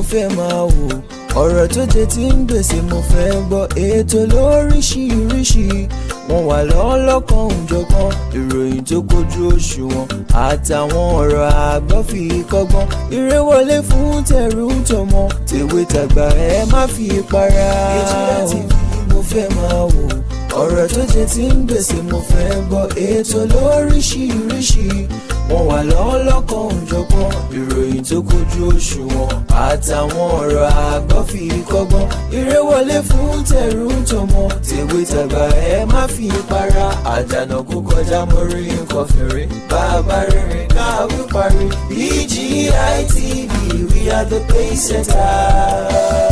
fẹ́ máa wò, ọ̀rọ̀ tó jẹ ti ń gbèsè mo fẹ́ gbọ́, ètò lóríṣiríṣi wọ́n wà lọ́lọ́kan òjọ̀kan, ìròyìn tó kojú òṣùwọ̀n àtàwọn ọ̀rọ̀ àgbọ́ fi kọ́gbọ́n, eré wọlé fún tẹ̀rù tọmọ tèwe tàgbà ẹ má fi para. Èjìlá TV mo fẹ́ máa wò, ọ̀rọ̀ tó jẹ ti ń gbèsè mo fẹ́ gbọ́, ètò lóríṣiríṣi wọ́n wà lọ́lọ́kan òjọ̀kan, ìròyìn tó kojú òṣùwọ̀n àtàwọn ọ̀rọ̀ àgbọ́ fi kọ́gbọ́n, eré wọlé fún tẹ̀rù tọmọ tèwe tàgbà ẹ má fi para. Àdànà kó kọjá mọ́rí nǹkan fèrè, bàbá rere káwí parí. BGI TV, we are the pace setter.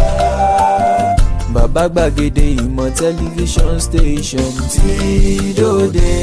Bàbá gbàgede ìmọ̀ tẹlifíṣọ̀n station tí dòde.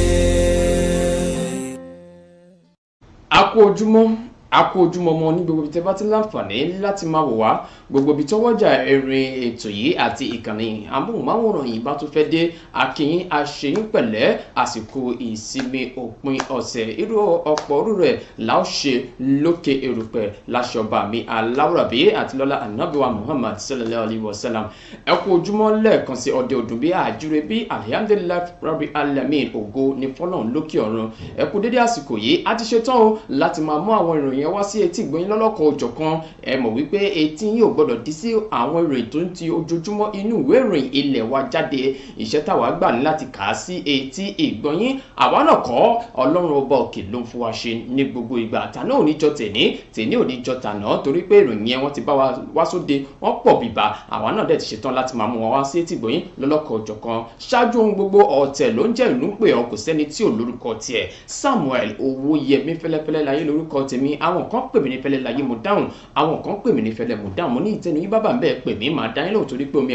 A kú ojúmọ́ mọ́ ní gbogbo ibi tẹ́ bá ti láǹfààní láti máa wò wá, gbogbo ibi tọ́wọ́jà ẹ̀rìn ètò yìí àti ìkànnì amóhùnmáwòrán yìí bá tún fẹ́ dé, akínyìn àṣeyín pẹ̀lẹ́ àsìkò ìsinmi òpin ọ̀sẹ̀, irú ọ̀pọ̀ orú rẹ̀ láò ṣe lókè erùpẹ̀ láṣọba mi aláwùrábí àti lọ́lá ànábìwá Muhammad sallallahu alayhi wa sallam. Ẹ kú ojúmọ́ lẹ́ẹ̀kan sí ọdẹ ọdún bí àjúre bí alhamdulilayi rabbil alamin, ògo ní fọ́lọ́run lókè ọ̀run. Ẹ kú dédé àsìkò yìí, a ti ṣetán o láti máa mú àwọn ìròyìn yẹn wá sí etí ìgbóyin lọ́lọ́kọ̀ òjọ̀kan. Ẹ mọ̀ wípé etí yìí ò gbọ́dọ̀ dí sí àwọn ìròyìn tó ń ti ojoojúmọ́ inú ìwé ìròyìn ilẹ̀ wa jáde. Iṣẹ́ táwa gbà ní láti kà á sí etí ìgbóyin, àwa náà kọ́, Ọlọ́run ọba òkè ló ń fún wa ṣe ní gbogbo ìgbà. Tàná ò ní jọ tèní ò ní jọ tàná, torí pé ìròyìn yẹn wọ́n ti bá wa wá sóde, wọ́n pọ̀ bìbà, àwa náà dẹ̀ ti ṣetán láti máa mú wọn wá sí etí ìgbóyin lọ́lọ́kọ̀ òjọ̀kan. Ṣáájú ohun gbogbo, ọ̀tẹ̀ ló ń jẹ́ ìlú ń pè ọ́, kò sẹ́ni tí ò lórúkọ tiẹ̀. Samuel Owóyẹmí fẹ́lẹ́fẹ́lẹ́ láyé lórúkọ tèmi, àwọn kan pè mí ní fẹ́lẹ́ láyé mo dáhùn, àwọn kan pè mí ní fẹ́lẹ́ mo dáhùn. Mo ní ìtẹnu yín bábà ń bẹ́ẹ̀ pè mí, màá dá yín lóhùn torí pé omi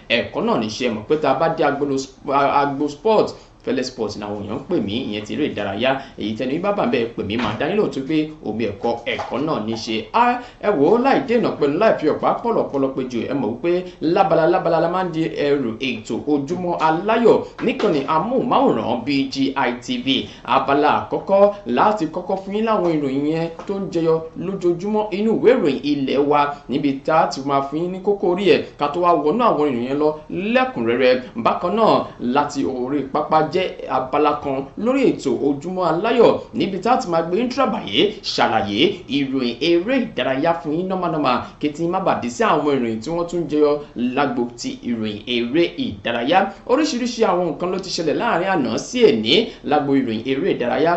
ẹ̀kọ́ náà ní ṣe mọ̀ pé tá a bá dé agbo sport fẹ́lẹ́ sports làwọn èèyàn ń pè mí, ìyẹn ti eré ìdárayá. Èyí tẹnu yín bábà ń bẹ́ẹ̀ pè mí, màá dá yín lóhùn torí pé omi ẹ̀kọ́ náà ní ṣe. Ẹ wò ó, láì dènà pẹ̀lú láì fi ọ̀pá pọ̀lọ̀pọ̀lọ̀ péjọ, ẹ mọ̀ wípé lábala la máa ń di ẹrù ètò ojúmọ́ aláyọ̀ níkànnì amóhùnmáwòrán BGI TV. Abala àkọ́kọ́ láti kọ́kọ́ fún yín láwọn ìròyìn yẹn tó ń jẹyọ lójoojúmọ́ inú ìwé ìròyìn ilẹ̀ wa, níbi tá a ti máa fún yín ní kókó orí ẹ̀ ká tó wá wọnú àwọn ìròyìn yẹn lọ lẹ́kùnrẹ́rẹ́. Bákan náà láti orí pápá jẹ́ abala kan lórí ètò ojúmọ́ aláyọ̀, níbi tá a ti máa gbé intrabayé ṣàlàyé ìròyìn eré ìdárayá fún yín nọ́mánọ́mà, kí tí má bàdí sí àwọn ìròyìn tí wọ́n tún jẹyọ lágbo ti ìròyìn eré ìdárayá. Oríṣiríṣi àwọn nǹkan ló ti ṣẹlẹ̀ láàrin àná sí èní lágbo ìròyìn eré ìdárayá.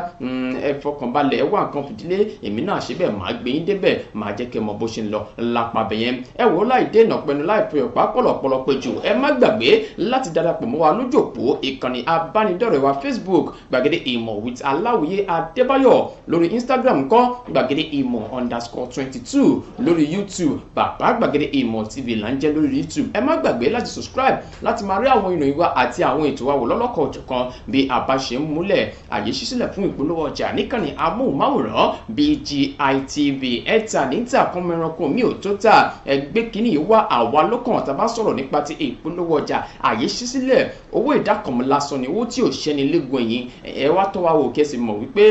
Ẹ fọkànbalẹ̀, ẹ wá nǹkan fìdílé, èmi náà ṣe bẹ́ẹ̀ máa gbé yín débẹ̀, máa jẹ́ kẹ́ mọ̀ bó ṣe ń lọ lápá bẹ̀yẹn. Ẹ wò ó, láì dènà pẹ̀lú láì fi ọ̀pá pọ̀lọ̀pọ̀lọ̀ péjọ, ẹ má gbàgbé láti darapọ̀ mọ́ wa lójú òpó ìkànnì abánidọ́rẹ̀ẹ́ wa Facebook gbàgede ìmọ̀ with Aláwìyé Adébáyọ̀, lórí Instagram ńkọ́ gbàgede ìmọ̀ _22, lórí YouTube bàbá gbàgede ìmọ̀ TV là ń jẹ́ lórí YouTube. Ẹ má gbàgbé láti subscribe láti máa rí àwọn ìròyìn wa àti àwọn ètò wa wò lọ́lọ́kọ̀ òjọ̀kan bí a bá ṣe ń múlẹ̀. Àyè ṣí sílẹ̀ fún ìpolówó ọjà níkànnì amóhùnmáwòrán BGI TV. Ẹ tà ní tà kan mẹ́ranko mi ò tó tà, ẹgbẹ́ kìíní yìí wá àwa lọ́kàn tá a bá sọ̀rọ̀ nípa ti ìpolówó ọjà. Àyè ṣí sílẹ̀, owó ìdákànmọ́ lásán ni, owó tí ò ṣẹ́ni léegun ẹ̀yìn. Ẹ wá tọ́ wa wò kẹ́sì mọ̀ wípé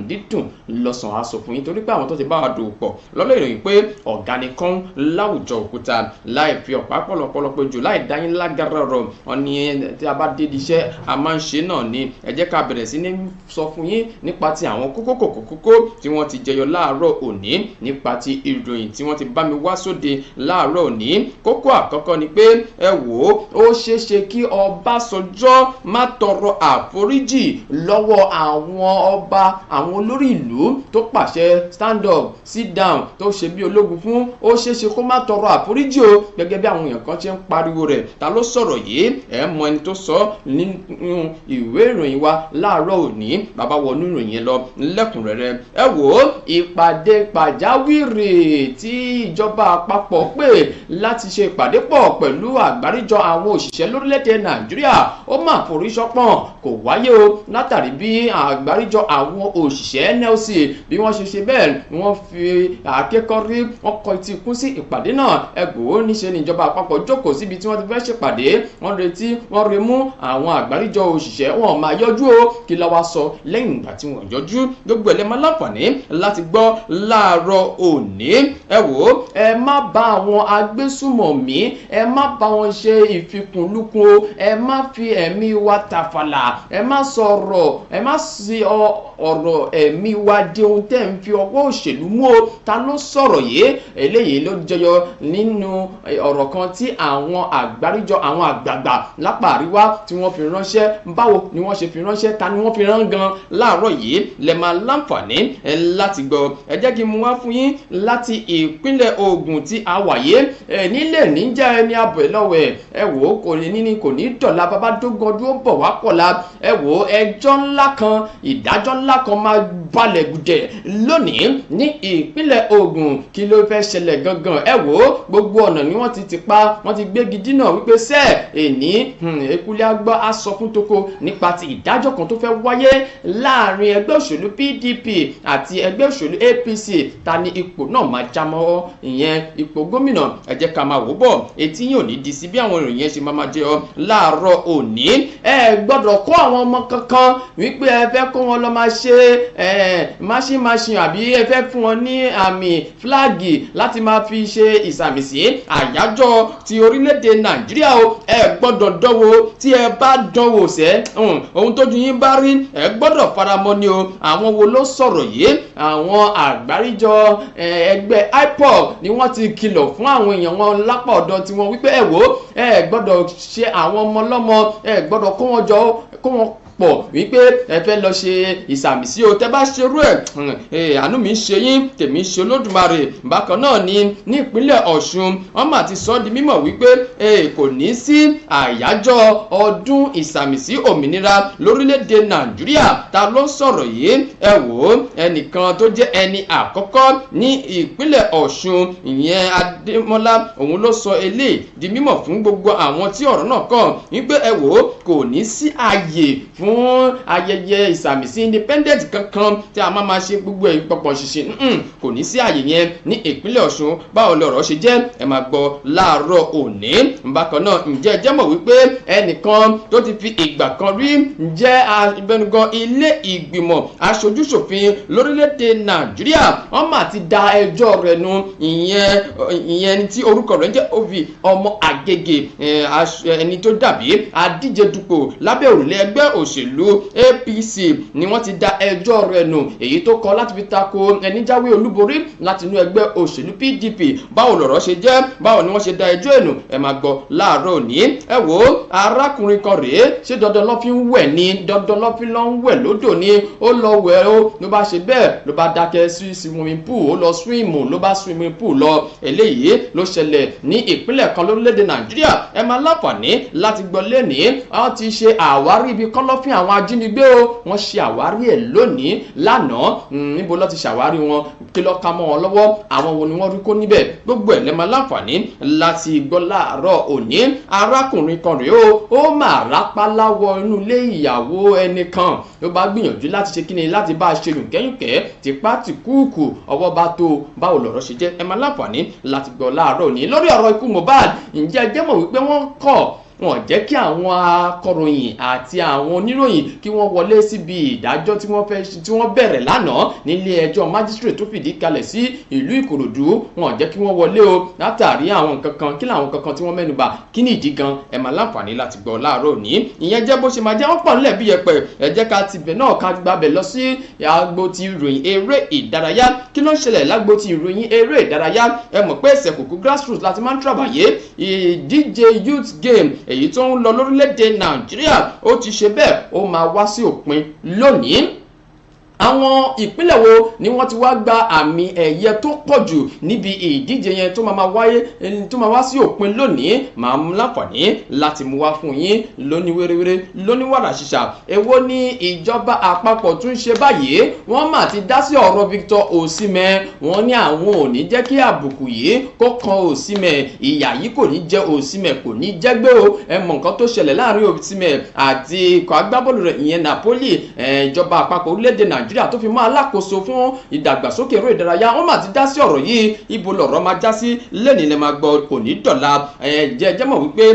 dídùn lọ́sàn aṣọ fún yín, torí pé àwọn tó ti bá wa dòwò pọ̀ lọ́lọ́ ìròyìn pé ọ̀gá nìkan láwùjọ òkúta. Láì fi ọ̀pá pọ̀lọ̀pọ̀lọ̀ péjọ, láì dá yín lágara ọ̀rọ̀, wọn ni tí a bá dé di iṣẹ́ a máa ń ṣe náà ni. Ẹ jẹ́ ká bẹ̀rẹ̀ sí ní sọ fún yín nípa ti àwọn kókó tí wọ́n ti jẹyọ láàárọ̀ òní, nípa ti ìròyìn tí wọ́n ti bá mi wá sóde láàárọ̀ òní. Kókó àkọ́kọ́ ni pé ẹ wò ó ṣeéṣe kí Ọbásanjọ́ má tọrọ àforíjì lọ́wọ́ àwọn ọba, àwọn olórí ìlú tó pàṣẹ stand up sit down tó ṣe bí ológun fún, ó ṣeéṣe kó má tọrọ àforíjì o, gẹ́gẹ́ bí àwọn èèyàn kan ṣe ń pariwo rẹ̀. Ta ló sọ̀rọ̀ yìí? Ẹ mọ ẹni tó sọ nínú ìwé ìròyìn wa láàárọ̀ òní. Bàbá wọnú ìròyìn yẹn lọ lẹ́kùnrẹ́rẹ́. Ẹ wò ó, ìpàdé pàjáwìrì tí ìjọba àpapọ̀ pè láti ṣe ìpàdé pọ̀ pẹ̀lú àgbáríjọ àwọn òṣìṣẹ́ lórílẹ̀‐èdè Nàìjíríà, ó máa forí ṣọpọ́n. náà kò wáyé o látàrí bí àgbáríjọ àwọn òṣìṣẹ́ NLC bí wọ́n ṣe bẹ́ẹ̀ wọ́n fi àkékọ́rí wọ́n kọ etí ikún sí ìpàdé náà ẹgbòó níṣe ní ìjọba àpapọ̀ jókòó síbi tí wọ́n ti fẹ́ ṣèpàdé wọ́n retí wọ́n remú àwọn àgbáríjọ òṣìṣẹ́ wọn máa yọjú o kí la wá sọ lẹ́yìn ìgbà tí wọ́n yọjú gbogbo ẹ̀ lè máa láǹfààní láti gbọ́ láàárọ̀ òní ẹ wò ó ẹ má bá àwọn agbésùmọ̀mí ẹ má bá wọn ṣe ìfikùnlukùn o ẹ má fi ẹ̀mí wa tàfàlà ẹ má sọ̀rọ̀ ẹ má sí ọ̀rọ̀ ẹ̀mí wa di ohun tẹ́ ń fi ọwọ́ òṣèlú mú o ta ló sọ̀rọ̀ yìí eléyìí ló jẹyọ nínú ọ̀rọ̀ kan tí àwọn àgbáríjọ àwọn àgbààgbà lápá àríwá tí wọ́n fi ránṣẹ́ báwo ni wọ́n ṣe fi ránṣẹ́ ta ni wọ́n fi rán gan láàárọ̀ yìí lè máa láǹfààní láti gbọ́ ẹ jẹ́ kí n mú wá fún yín láti ìpínlẹ̀ Ògùn tí a wàyé nílé níjà ẹni abọ̀ ẹ̀ lọ́wọ́ ẹ wò ó kò ní dọ̀la bàbá dógún ọdún ó bọ̀ wá kọ̀la ẹ wò ó ẹjọ́ ńlá kan ìdájọ́ ńlá kan máa balẹ̀ gùdẹ̀ lónìí ní ìpínlẹ̀ Ògùn kí ló fẹ́ ṣẹlẹ̀ gangan ẹ wò ó gbogbo ọ̀nà ni wọ́n ti pa wọ́n ti gbégi dínà wípé sẹ́ẹ̀ èní ekulé agbọ́ á sọ fún toko nípa ti ìdájọ́ kan tó fẹ́ wáyé láàrin ẹgbẹ́ òṣèlú PDP àti ẹgbẹ́ òṣèlú APC ta ni ipò náà máa já mọ́ ìyẹn ipò gómìnà ẹ jẹ́ ká máa wò bọ̀ etí yóò ní di sí bí àwọn ìròyìn yẹn ṣe máa jẹ ọ láàárọ̀ òní ẹ gbọ́dọ̀ kó àwọn ọmọ kankan wípé ẹ fẹ́ kó wọn lọ máa ṣe máṣímáṣí àbí ẹ fẹ́ fún wọn ní àmì fúláàgì láti máa fi ṣe ìsàmìsí àyájọ́ ti orílẹ̀-èdè Nàìjíríà o ẹ gbọ́dọ̀ dánwò tí ẹ bá dánwò sẹ́ ohun tójú yín bá rí ẹ gbọ́dọ̀ faramọ́ ni o àwọn wo ló sọ̀rọ̀ yìí àwọn àgbáríjọ ẹgbẹ́ IPOB ni wọ́n ti kìlọ̀ fún àwọn èèyàn wọn lápá ọ̀dọ̀ tiwọn wípé ẹ wò ẹ gbọ́dọ̀ ṣe àwọn ọmọ ọlọ́mọ ẹ gbọ́dọ̀ kó wọn jọ kó wọn pọ̀ wípé ẹ fẹ́ lọ ṣe ìsàmìsí o tẹ́ bá ṣerú ẹ̀ àánú mi ń ṣe yín tèmi ń ṣe Olódùmarè bákan náà ni ní ìpínlẹ̀ Ọ̀ṣun wọ́n mà ti sọ di mímọ̀ wípé kò ní sí àyájọ́ ọdún ìsàmìsí òmìnira lórílẹ̀‐èdè Nàìjíríà ta ló ń sọ̀rọ̀ yìí ẹ wò ó ẹnìkan tó jẹ́ ẹni àkọ́kọ́ ní ìpínlẹ̀ Ọ̀ṣun ìyẹn Adémọ́lá òun ló sọ eléyìí di mímọ̀ fún gbogbo àwọn tí ọ̀rọ̀ náà kàn wípé ẹ wò ó kò ní sí ààyè fún ayẹyẹ ìsàmìsí independent kankan tí a máa ṣe gbogbo ẹ̀ pọ̀pọ̀ ṣìṣìn kò ní sí àyè yẹn ní ìpínlẹ̀ Ọ̀ṣun báwo lọ̀rọ̀ ṣe jẹ́ ẹ máa gbọ́ láàárọ̀ òní bákan náà ǹjẹ́ ẹ jẹ́ mọ̀ wípé ẹnìkan tó ti fi ìgbà kan rí jẹ́ abẹnugan ilé ìgbìmọ̀ aṣojúṣòfin lórílẹ̀‐èdè Nàìjíríà wọ́n mà ti da ẹjọ́ rẹ̀ nù ìyẹn tí orúkọ rẹ̀ ń jẹ́ Ovi ọmọ Àgègè ẹni tó dàbí adíje dupò lábẹ́ òrùlé ẹgbẹ́ òṣèlú APC ni wọ́n ti da ẹjọ́ rẹ̀ nù èyí tó kọ láti fi tako ẹni jáwé olúborí láti inú ẹgbẹ́ òṣèlú PDP báwo lọ̀rọ̀ ṣe jẹ́ báwo ni wọ́n ṣe da ẹjọ́ ẹ̀nù ẹ máa gbọ́ láàárọ̀ òní ẹ wò ó arákùnrin kan rèé ṣé dandan ló fi ń wẹ̀ ni dandan ló fi lọ ń wẹ̀ lódò ni ó lọ wẹ̀ ó ló bá ṣe bẹ́ẹ̀ ló bá dákẹ́ sí swimming pool ó lọ swim ló bá swimming pool lọ eléyìí ló ṣẹlẹ̀ ní ìpínlẹ̀ kan lórílẹ̀‐èdè Nàìjíríà ẹ máa láǹfààní láti gbọ́ lẹ́nìí wọ́n ti ṣe àwárí ibi kọ́lọ́fín àwọn ajínigbé o wọ́n ṣe àwárí ẹ̀ lónìí lánàá níbo ló ti ṣàwárí wọn kí ló ká mọ́ wọn lọ́wọ́ àwọn wo ni wọ́n rí kó níbẹ̀ gbogbo ẹ̀ lẹ́ máa láǹfààní láti gbọ́ láàárọ̀ òní arákùnrin kan rèé ó máa rápálá wọ inú ilé ìyàwó ẹnìkan ló bá gbìyànjú láti ṣe kíni láti bá a ṣe yùnkẹ́yùnkẹ́ tipá tìkúùkù ọwọ́ bá tó báwo lọ̀rọ̀ ṣe jẹ́ ẹ máa láǹfààní láti gbọ́ láàárọ̀ òní lórí ọ̀rọ̀ ikú Mohbad ǹjẹ́ ẹ jẹ́ mọ̀ wípé wọ́n kọ̀ wọ́n jẹ́ kí àwọn akọ̀ròyìn àti àwọn oníròyìn kí wọ́n wọlé síbi ìdájọ́ tí wọ́n bẹ̀rẹ̀ lánàá nílé ẹjọ́ májísírèètì tó fìdí kalẹ̀ sí ìlú Ìkòròdú wọ́n jẹ́ kí wọ́n wọlé o látàrí àwọn kankan kí làwọn kankan tí wọ́n mẹ́nubà kí ni ìdí gan ẹ máa láǹfààní láti gbọ́ láàárọ̀ òní ìyẹn jẹ́ bó ṣe máa jẹ́ wọ́n pọ̀ nílẹ̀ bí yẹpẹ̀ ẹ jẹ́ ká tibẹ̀ náà ká gbabẹ̀ lọ sí agbo ti ìròyìn eré ìdárayá kí ló ń ṣẹlẹ̀ lágbo ti ìròyìn eré ìdárayá ẹ mọ̀ pé ẹsẹ̀ kùkú grassroots láti máa ń tàbàyé ìdíje youth game èyí tó ń lọ lórílẹ̀‐èdè Nàìjíríà ó ti ṣe bẹ́ẹ̀ ó máa wá sí òpin lónìí àwọn ìpínlẹ̀ wo ni wọ́n ti wá gba àmì ẹ̀yẹ tó pọ̀ jù níbi ìdíje yẹn tó máa wáyé tó máa wá sí òpin lónìí máa mú láǹfààní láti mú wá fún yín lóní wéréwéré lóní wàrà ṣìṣà. èwo ni ìjọba àpapọ̀ tún ṣe báyìí? wọ́n mà ti dá sí ọ̀rọ̀ Victor Osimhen. wọ́n ní àwọn ò ní jẹ́ kí àbùkù yìí kó kan Osimhen. ìyà yìí kò ní jẹ́ Osimhen, kò ní jẹ́ gbé o. ẹ mọ̀ nǹkan tó ṣẹlẹ̀ láàrin Osimhen àti ikọ̀ agbábọ́ọ̀lù rẹ̀ ìyẹn Napoli. ìjọba àpapọ̀ orílẹ̀-èdè Nàìjíríà tó fi mọ́ alákòóso fún ìdàgbàsókè eré ìdárayá wọ́n mà ti dá sí ọ̀rọ̀ yìí. ibo lọ̀rọ̀ máa já sí lẹ́nìí lẹ́ máa gbọ́, kò ní dọ̀la. jẹ́ mọ̀ wípé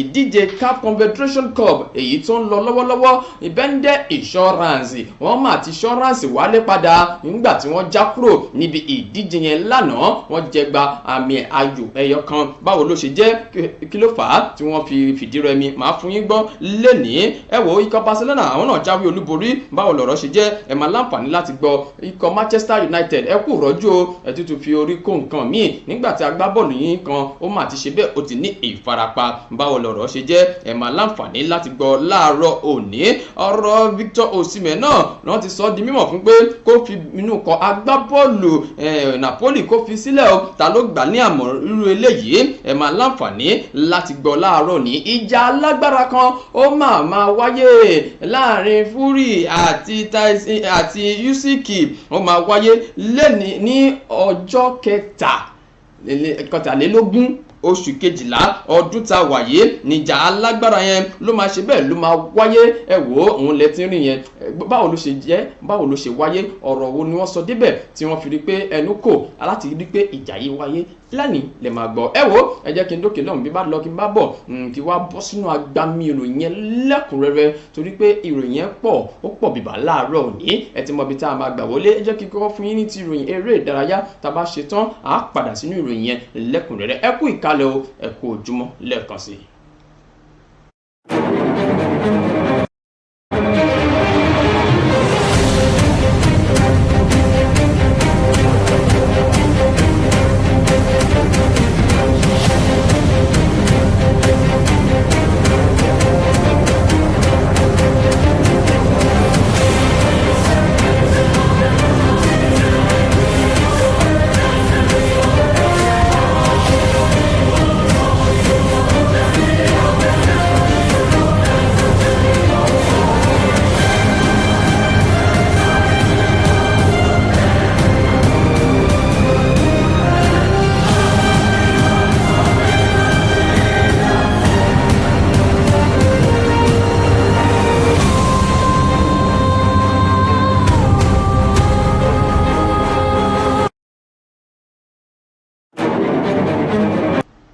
ìdíje CAF Confederation Cup èyí tó ń lọ lọ́wọ́lọ́wọ́ Bende Insurance wọ́n mà ti insurance wálé padà nígbà tí wọ́n já kúrò níbi ìdíje yẹn lánàá. wọ́n jẹ gba àmì ayò ẹyọ kan. báwo ló ṣe jẹ́, kí ló fà á tí wọ́n fi fìdí rẹmi, máa fún yín gbọ́ lẹ́nìí. ẹ wo ikọ̀ Barcelona àwọn náà jáwé olúborí. báwo lọ̀rọ̀ ṣe jẹ́, ẹ máa láǹfààní láti gbọ́. ikọ̀ Manchester United ẹ kú rọ́jú o, ẹ tútù fi orí kó nǹkan míì nígbà tí agbábọ́ọ̀lù yín kan ó mà ti ṣe bẹ́ẹ̀ ó ti ní ìfarapa. báwo lọ̀rọ̀ ṣe jẹ́, ẹ máa láǹfààní láti gbọ́ láàárọ̀ òní. ọ̀rọ̀ Victor Osimhen náà wọ́n ti sọ di mímọ̀ fún pé kó fi inú kọ agbábọ́ọ̀lù Napoli kó fi sílẹ̀ o. ta ló gbà ní àmọ̀ irú eléyìí? ẹ máa láǹfààní láti gbọ́ láàárọ̀ ní. ìjà alágbára kan ó máa wáyé láàrin Fury àti Tyson àti Usyk. ó máa wáyé lẹ́ni ní ọjọ́ kẹtàlélógún oṣù kejìlá ọdún tá a wáyé níjà alágbára yẹn ló máa ṣe bẹ́ẹ̀ ló máa wáyé. ẹ wò ó òun lẹ ti rìn yẹn. báwo ló ṣe jẹ́, báwo ló ṣe wáyé, ọ̀rọ̀ wo ni wọ́n sọ débẹ̀ tí wọ́n fi rí pé ẹnu kò láti rí pé ìjà yìí wáyé lánìí lè máa gbọ́. ẹ wo ẹ jẹ́ kí n dókè lọ́hùn bí bá lọ kí n bá bọ̀ kí wá bọ́ sínú agbami ìròyìn yẹn lẹ́kùnrẹ́rẹ́ torí pé ìròyìn yẹn pọ̀ ó pọ̀ bìbà láàárọ̀ òní. ẹ ti mọ ibi tá a máa gbà wọlé. ẹ jẹ́ kí n kọ́kọ́ fún yín ní ti ìròyìn eré ìdárayá. tá a bá ṣe tán à á padà sínú ìròyìn yẹn lẹ́kùnrẹ́rẹ́. ẹ kú ìkàlẹ̀ o, ẹ kú ojúmọ́ lẹ́ẹ̀kan sí i.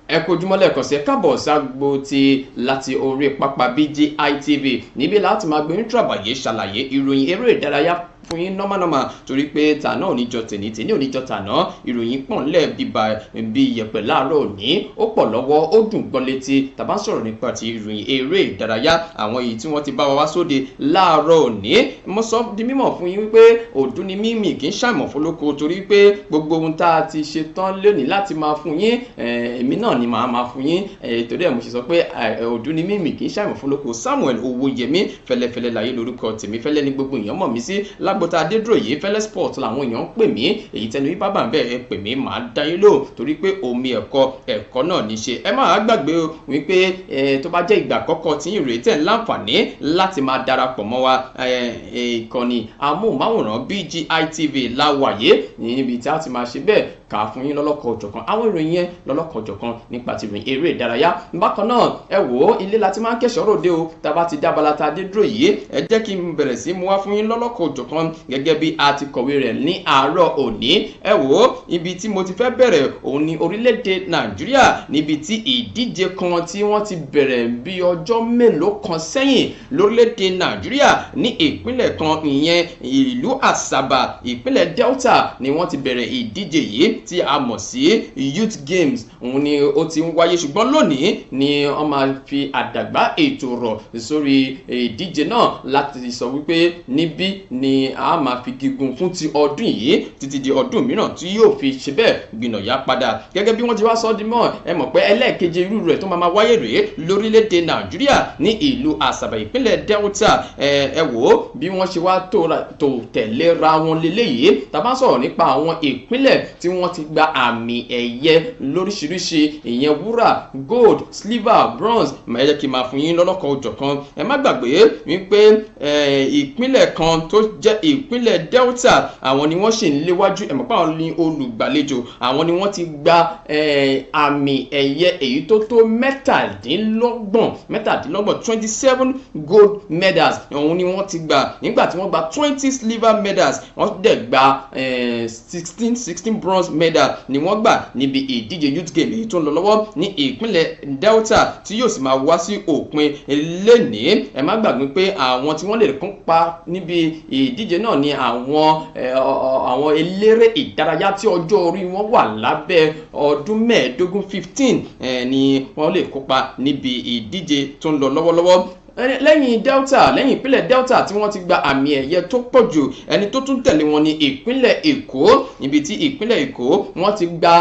ẹ kú ojúmọ́ lẹ́ẹ̀kan sí ẹ káàbọ̀ ságbo ti láti orí pápá BGI TV níbi láti máa gbé ní tàbàyè ṣàlàyé ìròyìn eré ìdárayá fún yín nọ́mánọ́mà torí pé tàná oníjọ tèní oníjọ tàná ìròyìn pọ̀ ńlẹ̀ bí iyẹ̀pẹ̀ láàárọ̀ òní ó pọ̀ lọ́wọ́ ó dùn gbọ́n létí tàbá ń sọ̀rọ̀ nípa ti ìròyìn eré ìdárayá àwọn èyí tí wọ́n ti bá wa wá sóde láàárọ̀ òní. mo sọ di mímọ̀ fún yín wípé ọdún ni mímì kì í ṣàìmọ̀ fọlọ́kọ torí pé gbogbo ohun tá a ti ṣe tán lónìí láti máa fún yín èmi náà ni màá máa fún yín torí ẹ̀ mo ṣe sọ pé ọdún ni mímì kì í ṣàìmọ̀ fọlọ́kọ Samuel Owóyẹmí fẹ́lẹ́fẹ́lẹ́ láyé lórúkọ tèmi fẹ́lẹ́ ní gbogbo èèyàn mọ̀ mí sí lágbóta adédúró yìí fẹ́lẹ́ sport làwọn èèyàn ń pè mí èyí tẹnu yìí bábà ń bẹ̀ ẹ pè mí màá dá yín lò torí pé omi ẹ̀kọ́ náà ní ṣe. ẹ máa gbàgbé wípé tó bá jẹ́ ìgbà àkọ́kọ́ tí ìrètí ẹ̀ láǹfààní láti máa darapọ̀ mọ́ wa ìkànnì amóhùnmáwòrán BGI TV láwàyé níbi tí a ti máa ṣe bẹ́ẹ̀ kà á fún yín lọ́lọ́kọ̀ òjọ̀kan àwọn ìròyìn yẹn lọ́lọ́kọ̀ òjọ̀kan nípa ti ìròyìn eré ìdárayá. bákan náà ẹ wò ó ilé láti máa ń kẹ́sọ̀ ròde o tá a bá ti dábàlá ta dé dúró yìí ẹ jẹ́ kí n bẹ̀rẹ̀ sí mú wá fún yín lọ́lọ́kọ̀ òjọ̀kan gẹ́gẹ́ bí a ti kọ̀wé rẹ̀ ní àárọ̀ òní. ẹ wò ó ibi tí mo ti fẹ́ bẹ̀rẹ̀ òun ni orílẹ̀-èdè Nàìjíríà níbi tí ìdíje kan tí wọ́n ti bẹ̀rẹ̀ bí ọjọ́ mélòó kan sẹ́yìn lórílẹ̀-èdè Nàìjíríà ní ìpínlẹ̀ kan ìyẹn ìlú Àsàbà ìpínlẹ̀ Delta ni wọ́n ti bẹ̀rẹ̀ ìdíje yìí tí a mọ̀ sí Youth Games òun ni ó ti ń wáyé ṣùgbọ́n lónìí ni wọ́n máa fi àdàgbà ètò rọ̀ sórí ìdíje náà láti sọ wípé níbí ni a máa fi gígùn fún ti ọdún yìí títí di ọdún mìíràn tí yóò fi ṣe bẹ́ẹ̀ gbìnàyà padà gẹ́gẹ́ bí wọ́n ti wá sọ di mọ́ ẹ mọ̀ pé ẹlẹ́ẹ̀keje irú rẹ̀ tó máa wáyé rèé lórílẹ̀‐èdè Nàìjíríà ní ìlú Àsàbà ìpínlẹ̀ Delta ẹ wò ó bí wọ́n ṣe wá tó tẹ̀léra wọn lélẹ́yìí tá bá sọ̀rọ̀ nípa àwọn ìpínlẹ̀ tí wọ́n ti gba àmì ẹ̀yẹ lóríṣiríṣi ìyẹn wúrà gold silver bronze ẹ jẹ́ kí n máa fún yín lọ́lọ́kan òjọ̀kan ẹ má gbàgbé wípé ìpínlẹ̀ kan tó jẹ́ ìpínlẹ̀ Delta àwọn ni wọ́n ṣì ń léwájú ẹ mọ̀ pé àwọn ni olùgbàlejò àwọn ni wọ́n ti gba àmì ẹ̀yẹ èyí tó tó mẹ́tàdínlọ́gbọ̀n 27 gold medals òun ni wọ́n ti gbà nígbà tí wọ́n gba 20 silver medals wọ́n dẹ̀ gba 16 bronze medal ni wọ́n gbà níbi ìdíje youth game èyí tó ń lọ lọ́wọ́ ní ìpínlẹ̀ Delta tí yóò sì máa wá sí òpin lénìí ẹ má gbàgbé pé àwọn tí wọ́n lè kópa níbi ìdíje náà ni àwọn eléré ìdárayá tí ọjọ́ orí wọn wà lábẹ́ ọdún mẹ́ẹ̀ẹ́dógún 15 ni wọ́n lè kópa níbi ìdíje tó ń lọ lọ́wọ́lọ́wọ́ lẹ́yìn ìpínlẹ̀ Delta tí wọ́n ti gba àmì ẹ̀yẹ tó pọ̀ jù ẹni tó tún tẹ̀lé wọn ní ìpínlẹ̀ Èkó níbi tí ìpínlẹ̀ Èkó wọ́n ti gba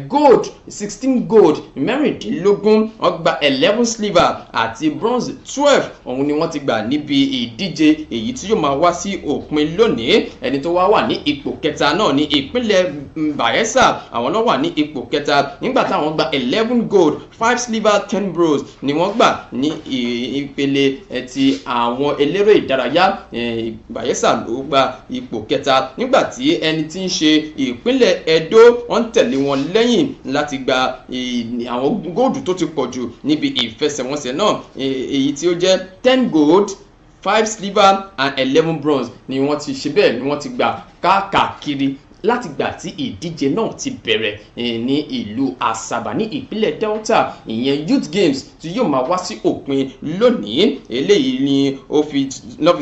gold 16 gold mẹ́rìndínlógún wọ́n gba 11 silver àti bronze 12 òun ni wọ́n ti gbà níbi ìdíje èyí tí yóò máa wá sí òpin lónìí ẹni tó wà ní ipò kẹta náà ní ìpínlẹ̀ Bayelsa àwọn náà wà ní ipò kẹta nígbà táwọn gba 11 gold 5 silver 10 bronze ni wọ́n gbà ní ìpele ti àwọn eléré ìdárayá Bayelsa ló gba ipò kẹta nígbà tí ẹni tí ń ṣe ìpínlẹ̀ Edo wọ́n tẹ̀lé wọn lẹ́yìn láti gba àwọn góòdù tó ti pọ̀ jù níbi ìfẹsẹ̀wọnsẹ̀ náà èyí tí ó jẹ́ 10 gold 5 silver and 11 bronze ni wọ́n ti ṣe bẹ́ẹ̀ ni wọ́n ti gbà káàkiri láti gbà tí ìdíje náà ti bẹ̀rẹ̀ ní ìlú Àsàbà ní ìpínlẹ̀ Delta ìyẹn youth games tí yóò máa wá sí òpin lónìí eléyìí ni ó fi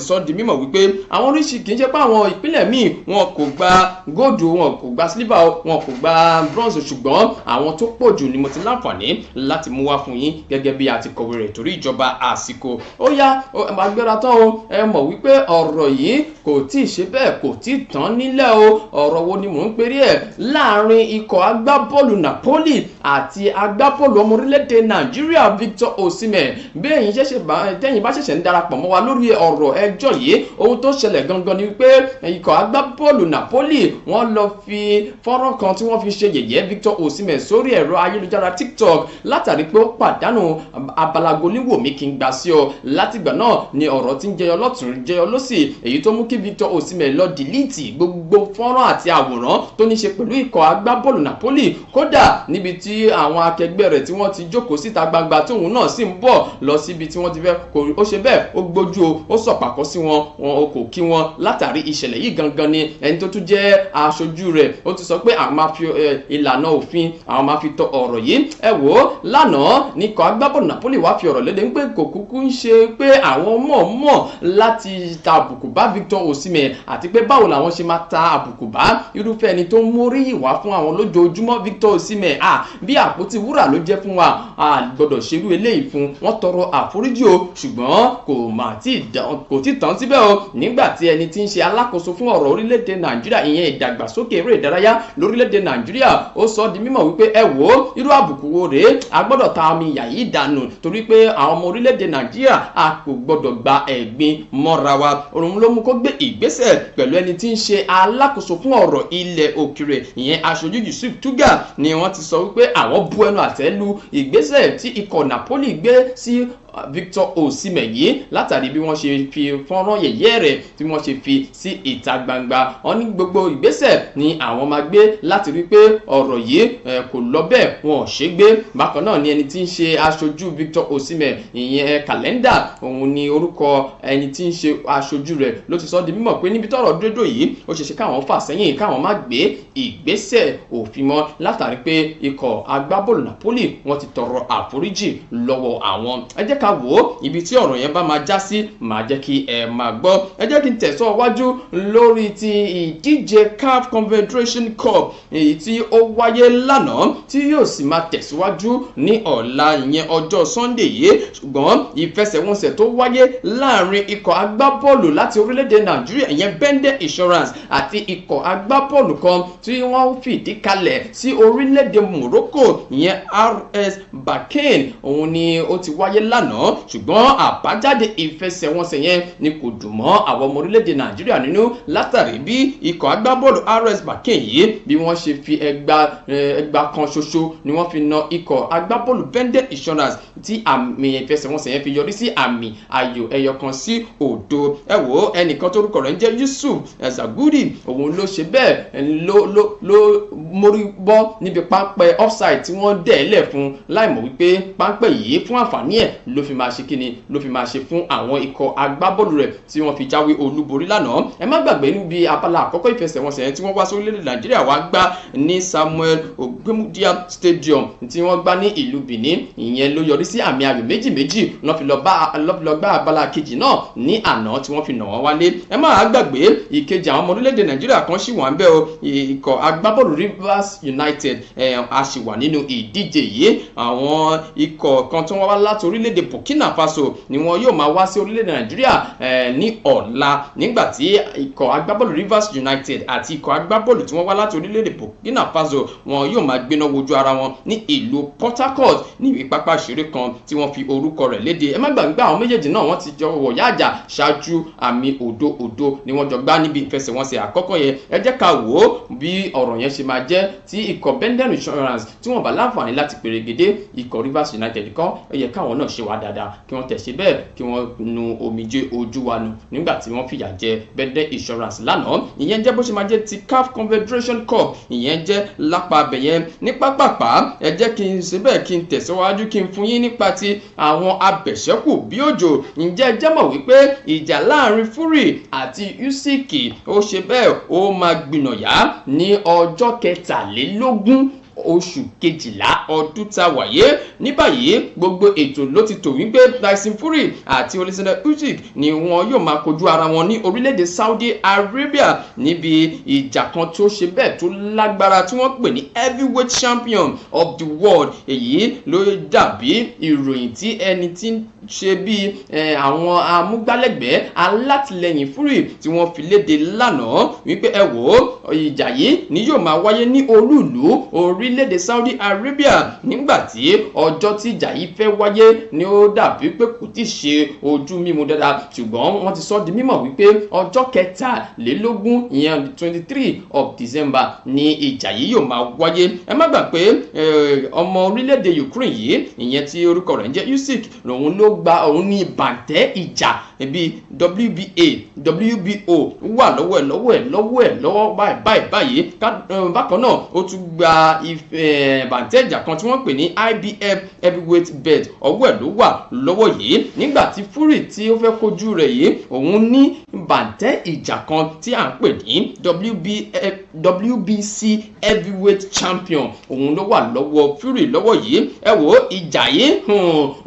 sọ di mímọ̀ wípé àwọn oríṣi kì í ṣe pé àwọn ìpínlẹ̀ míì wọn kò gba góòdù wọn kò gba silver wọn kò gba bronze ṣùgbọ́n àwọn tó pọ̀ jù ni mo ti láǹfààní láti mú wá fún yín gẹ́gẹ́ bí a ti kọ̀wé rẹ̀ torí ìjọba àsìkò ó yá agbára tán o ẹ mọ̀ wípé ọ̀rọ̀ yìí kò tí ì ṣe bẹ́ẹ̀ kò tí ì tán nílẹ̀ o ọ̀rọ̀ wo ni mò ń perí ẹ̀ láàrin ikọ̀ agbábọ́ọ̀lù Napoli àti agbábọ́ọ̀lù ọmọ orílẹ̀-èdè Nàìjíríà Victor Osimhen bẹ́ẹ̀yìn tẹ́yìn bá ṣẹ̀ṣẹ̀ ń darapọ̀ mọ́ wa lórí ọ̀rọ̀ ẹjọ́ yìí ohun tó ṣẹlẹ̀ gangan ni wípé ikọ̀ agbábọ́ọ̀lù Napoli wọ́n lọ fi fọ́nrán kan tí wọ́n fi ṣe yẹ̀yẹ́ Victor Osimhen sórí ẹ̀rọ ayélujára TikTok látàrí pé ó pàdánù abalagoníwò mi kí n gbà sí ọ látìgbà náà ni ọ̀rọ̀ tí ń jẹyọ lọ́tùn jẹyọ lọ́sì èyí tó mú kí Victor Osimhen lọ dìlítì gbogbo fọ́nrán àti àwòrán tó ní ṣe pẹ̀lú ikọ̀ agbábọ́ọ̀lù Napoli kódà níbi tí àwọn akẹgbẹ́ rẹ̀ tí wọ́n ti jókòó síta gbangba tí òun náà sì ń bọ̀ lọ síbi tí wọ́n ti fẹ́ ó ṣe bẹ́ẹ̀ ó gbójú ó sọ̀pàkọ́ sí wọn ó kò kí wọn látàrí ìṣẹ̀lẹ̀ yìí gangan ni ẹni tó tún jẹ́ aṣojú rẹ̀ ó ti sọ pé àwọn máa fi ìlànà òfin àwọn máa fi tọ ọ̀rọ̀ yìí ẹ wò ó lánàá ní ikọ̀ agbábọ́ọ̀lù Napoli wá fi ọ̀rọ̀ lédè pé kò kúkú ń ṣe pé àwọn mọ̀ láti ta àbùkù bá Victor Osimhen àti pé báwo làwọn ṣe máa ta àbùkù bá irúfẹ́ ẹni tó ń mórí ìwà fún àwọn lójoojúmọ́ Victor Osimhen bí àpótí wúrà ló jẹ́ fún wa gbọ́dọ̀ ṣerú eléyìí fún wọn tọrọ àforíjì o ṣùgbọ́n kò tí tán síbẹ̀ o nígbà tí ẹni tí ń ṣe alákòóso fún ọ̀rọ̀ orílẹ̀-èdè Nàìjíríà ìyẹn ìdàgbàsókè eré ìdárayá lórílẹ̀-èdè Nàìjíríà ó sọ di mímọ̀ wípé ẹ wò ó irú àbùkù wo rèé a gbọ́dọ̀ ta omi ìyà yìí dànù torí pé àwọn ọmọ orílẹ̀-èdè Nàìjíríà a kò gbọ́dọ̀ gba ẹ̀gbin mọ́ra wa òun ló mú kó gbé ìgbésẹ̀ pẹ̀lú ẹni tí ń ṣe alákòóso fún ọ̀rọ̀ ilẹ̀ òkèrè ìyẹn aṣojú Yusuf Tuga ni wọ́n ti sọ wípé àwọn bu ẹnu àtẹ́ lu ìgbésẹ̀ tí ikọ̀ Napoli gbé sí Victor Osimhen yìí látàrí bí wọ́n ṣe fi fọ́nrán yẹ̀yẹ́ rẹ̀ tí wọ́n ṣe fi sí ìta gbangba wọ́n ní gbogbo ìgbésẹ̀ ni àwọn máa gbé láti rí pé ọ̀rọ̀ yìí kò lọ bẹ́ẹ̀ wọn ò ṣe gbé bákan náà ni ẹni tí ń ṣe aṣojú Victor Osimhen ìyẹn kàlẹ́ndà òun ni orúkọ ẹni tí ń ṣe aṣojú rẹ̀ ló ti sọ di mímọ̀ pé níbi tọ́rọ̀ dúdú yìí ó ṣeéṣe káwọn fà sẹ́yìn káwọn má gbé ìgbésẹ̀ òfin mọ́ látàrí pé ikọ̀ agbábọ́ọ̀lù Napoli wọ́n ti tọrọ àforíjì lọ́wọ́ àwọn ẹ jẹ́ ká wò ó ibi tí ọ̀rọ̀ yẹn bá máa já sí máa jẹ́ kí ẹ máa gbọ́. Ẹ jẹ́ kí n tẹ̀sọ́ wájú lórí ti ìdíje CAF Confederation Cup èyí tí ó wáyé lánàá tí yóò sì máa tẹ̀síwájú ní ọ̀la ìyẹn ọjọ́ Sunday yìí. Ṣùgbọ́n ìfẹsẹ̀wọnsẹ̀ tó wáyé láàrin ikọ̀ agbábọ́ọ̀lù láti orílẹ̀-èdè Nàìjíríà ìyẹn Bende Insurance àti ikọ̀ agbábọ́ọ̀lù kan tí wọ́n fìdí kalẹ̀ sí orílẹ̀-èdè Morocco ìyẹn RS Berkane òun ni ó ti wáyé lánàá. Ṣùgbọ́n àbájáde ìfẹsẹ̀wọnsẹ̀ yẹn ni kò dùn mọ́ àwọn ọmọ orílẹ̀-èdè Nàìjíríà nínú látàrí bí ikọ̀ agbábọ́ọ̀lù RS Berkane yìí bí wọ́n ṣe fi ẹgbà kan ṣoṣo ni wọ́n fi na ikọ̀ agbábọ́ọ̀lù Bende Insurance tí àmì ìfẹsẹ̀wọnsẹ̀ yẹn fi yọrí sí àmì ayò ẹyọkan sí òdo. Ẹ wò ẹnìkan tó rúkọ rẹ̀ ń jẹ́ Yusuf Zaguri òun ló ṣe bẹ́ẹ̀ ló mórí bọ́ níbi pápẹ́ offside tí wọ́n dẹ̀ẹ́lẹ̀ fún láìmọ̀ wípé pápẹ́ yìí fún àǹfààní ẹ̀ ló fi máa ṣe kíni ló fi máa ṣe fún àwọn ikọ̀ agbábọ́ọ̀lù rẹ̀ tí wọ́n fi jáwé olúborí lánàá. Ẹ má gbàgbé níbi abala àkọ́kọ́ ìfẹsẹ̀wọnsẹ̀ yẹn tí wọ́n wá sí orílẹ̀-èdè Nàìjíríà wá gbá ní Samuel Ogbemudia Stadium tí wọ́n gbá ní ìlú Benin ìyẹn ló yọrí sí àmì ayò méjì lọ́ fi lọ gbá abala kejì náà ní àná tí wọ́n fi nà wọ́n wálé. Ẹ má gbàgbé ìkejì àwọn ọmọ orílẹ̀-èdè Nàìjíríà kan ṣì wà ń bẹ̀ o ikọ̀ agbábọ́ọ̀lù Rivers United a ṣì wà nínú ìdíje yìí. Àwọn ikọ̀ kan tí wọ́n wá láti orílẹ̀-èdè Burkina Faso ni wọn yóò máa wá sí orílẹ̀-èdè Nàìjíríà ní ọ̀la nígbàtí ikọ̀ agbábọ́ọ̀lù Rivers United àti ikọ̀ agbábọ́ọ̀lù tí wọ́n wá láti orílẹ̀-èdè Burkina Faso wọn yóò máa gbéná wojú ara wọn ní ìlú Port Harcourt ní pápá ìṣeré kan tí wọ́n fi orúkọ rẹ̀ léde. Ẹ má gbàgbé àwọn méjèèjì náà wọ́n ti jọ wọ̀yá àjà ṣáájú àmì òdo ni wọ́n jọ gbá níbi ìfẹsẹ̀wọnsẹ̀ àkọ́kọ́ yẹn. Ẹ jẹ́ ká wò ó bí ọ̀rọ̀ yẹn ṣe máa jẹ́ tí ikọ̀ Bende Insurance tí wọ́n bá láǹfààní láti pèrègede ikọ̀ Rivers United kan ẹ yẹ káwọn náà ṣe wá dáadáa kí wọ́n tẹ̀sí bẹ́ẹ̀ kí wọ́n nu omijé ojú wa nù nígbà tí wọ́n fìyà jẹ Bende Insurance lánàá. Ìyẹn jẹ́ bó ṣe máa jẹ́ ti CAF Confederation Cup ìyẹn jẹ́ lápá abẹ̀yẹn ní pápápá. Ẹ jẹ́ kí n ṣe bẹ́ẹ̀ kí n tẹ̀síwájú kí n fún yín nípa ti àwọn abẹ̀ṣẹ́kù bí òjò. Ǹjẹ́ ẹ jẹ́ mọ̀ wípé ìjà láàrin Fury àti Usyk ó ṣe bẹ́ẹ̀ ó máa gbìnàyà ní ọjọ́ 23 oṣù kejìlá ọdún tá wáyé. Ní báyìí gbogbo ètò ló ti tò wípé Tyson Fury àti Alexander Usyk ni wọn yóò máa kojú ara wọn ní orílẹ̀-èdè Saudi Arabia níbi ìjà kan tó ṣe bẹ́ẹ̀ tó lágbára tí wọ́n pè ní heavyweight champion of the world. Èyí ló dàbí ìròyìn tí ẹni tí ń ṣe bí àwọn amúgbálẹ́gbẹ̀ẹ́ alátìlẹyìn Fury tí wọ́n fi léde lánàá wípé ẹ wò ó ìjà yìí ni yóò máa wáyé ní olúùlú orílẹ̀-èdè Saudi Arabia nígbàtí ọjọ́ tí ìjà yìí fẹ́ wáyé ni ó dàbí pé kò tí ṣe ojú mímu dáadáa. Ṣùgbọ́n wọ́n ti sọ di mímọ̀ wípé ọjọ́ 23 ìyẹn 23 of December ni ìjà yìí yóò máa wáyé. Ẹ má gbà pé ọmọ orílẹ̀-èdè Ukraine yìí ìyẹn tí orúkọ rẹ̀ ń jẹ́ Usyk lòun ló gba òun ní bàǹtẹ́ ìjà bí WBA WBO wà lọ́wọ́ báyìí. Bákan náà ó tún gba bàǹtẹ́ ìjà kan tí wọ́n pè ní IBF heavyweight belt ọwọ́ ẹ̀ ló wà lọ́wọ́ yìí. Nígbà tí Fury tí ó fẹ́ kojú rẹ̀ yìí òun ní bàǹtẹ́ ìjà kan tí à ń pè ní WBC heavyweight champion òun ló wà lọ́wọ́ Fury lọ́wọ́ yìí. Ẹ wò ìjà yìí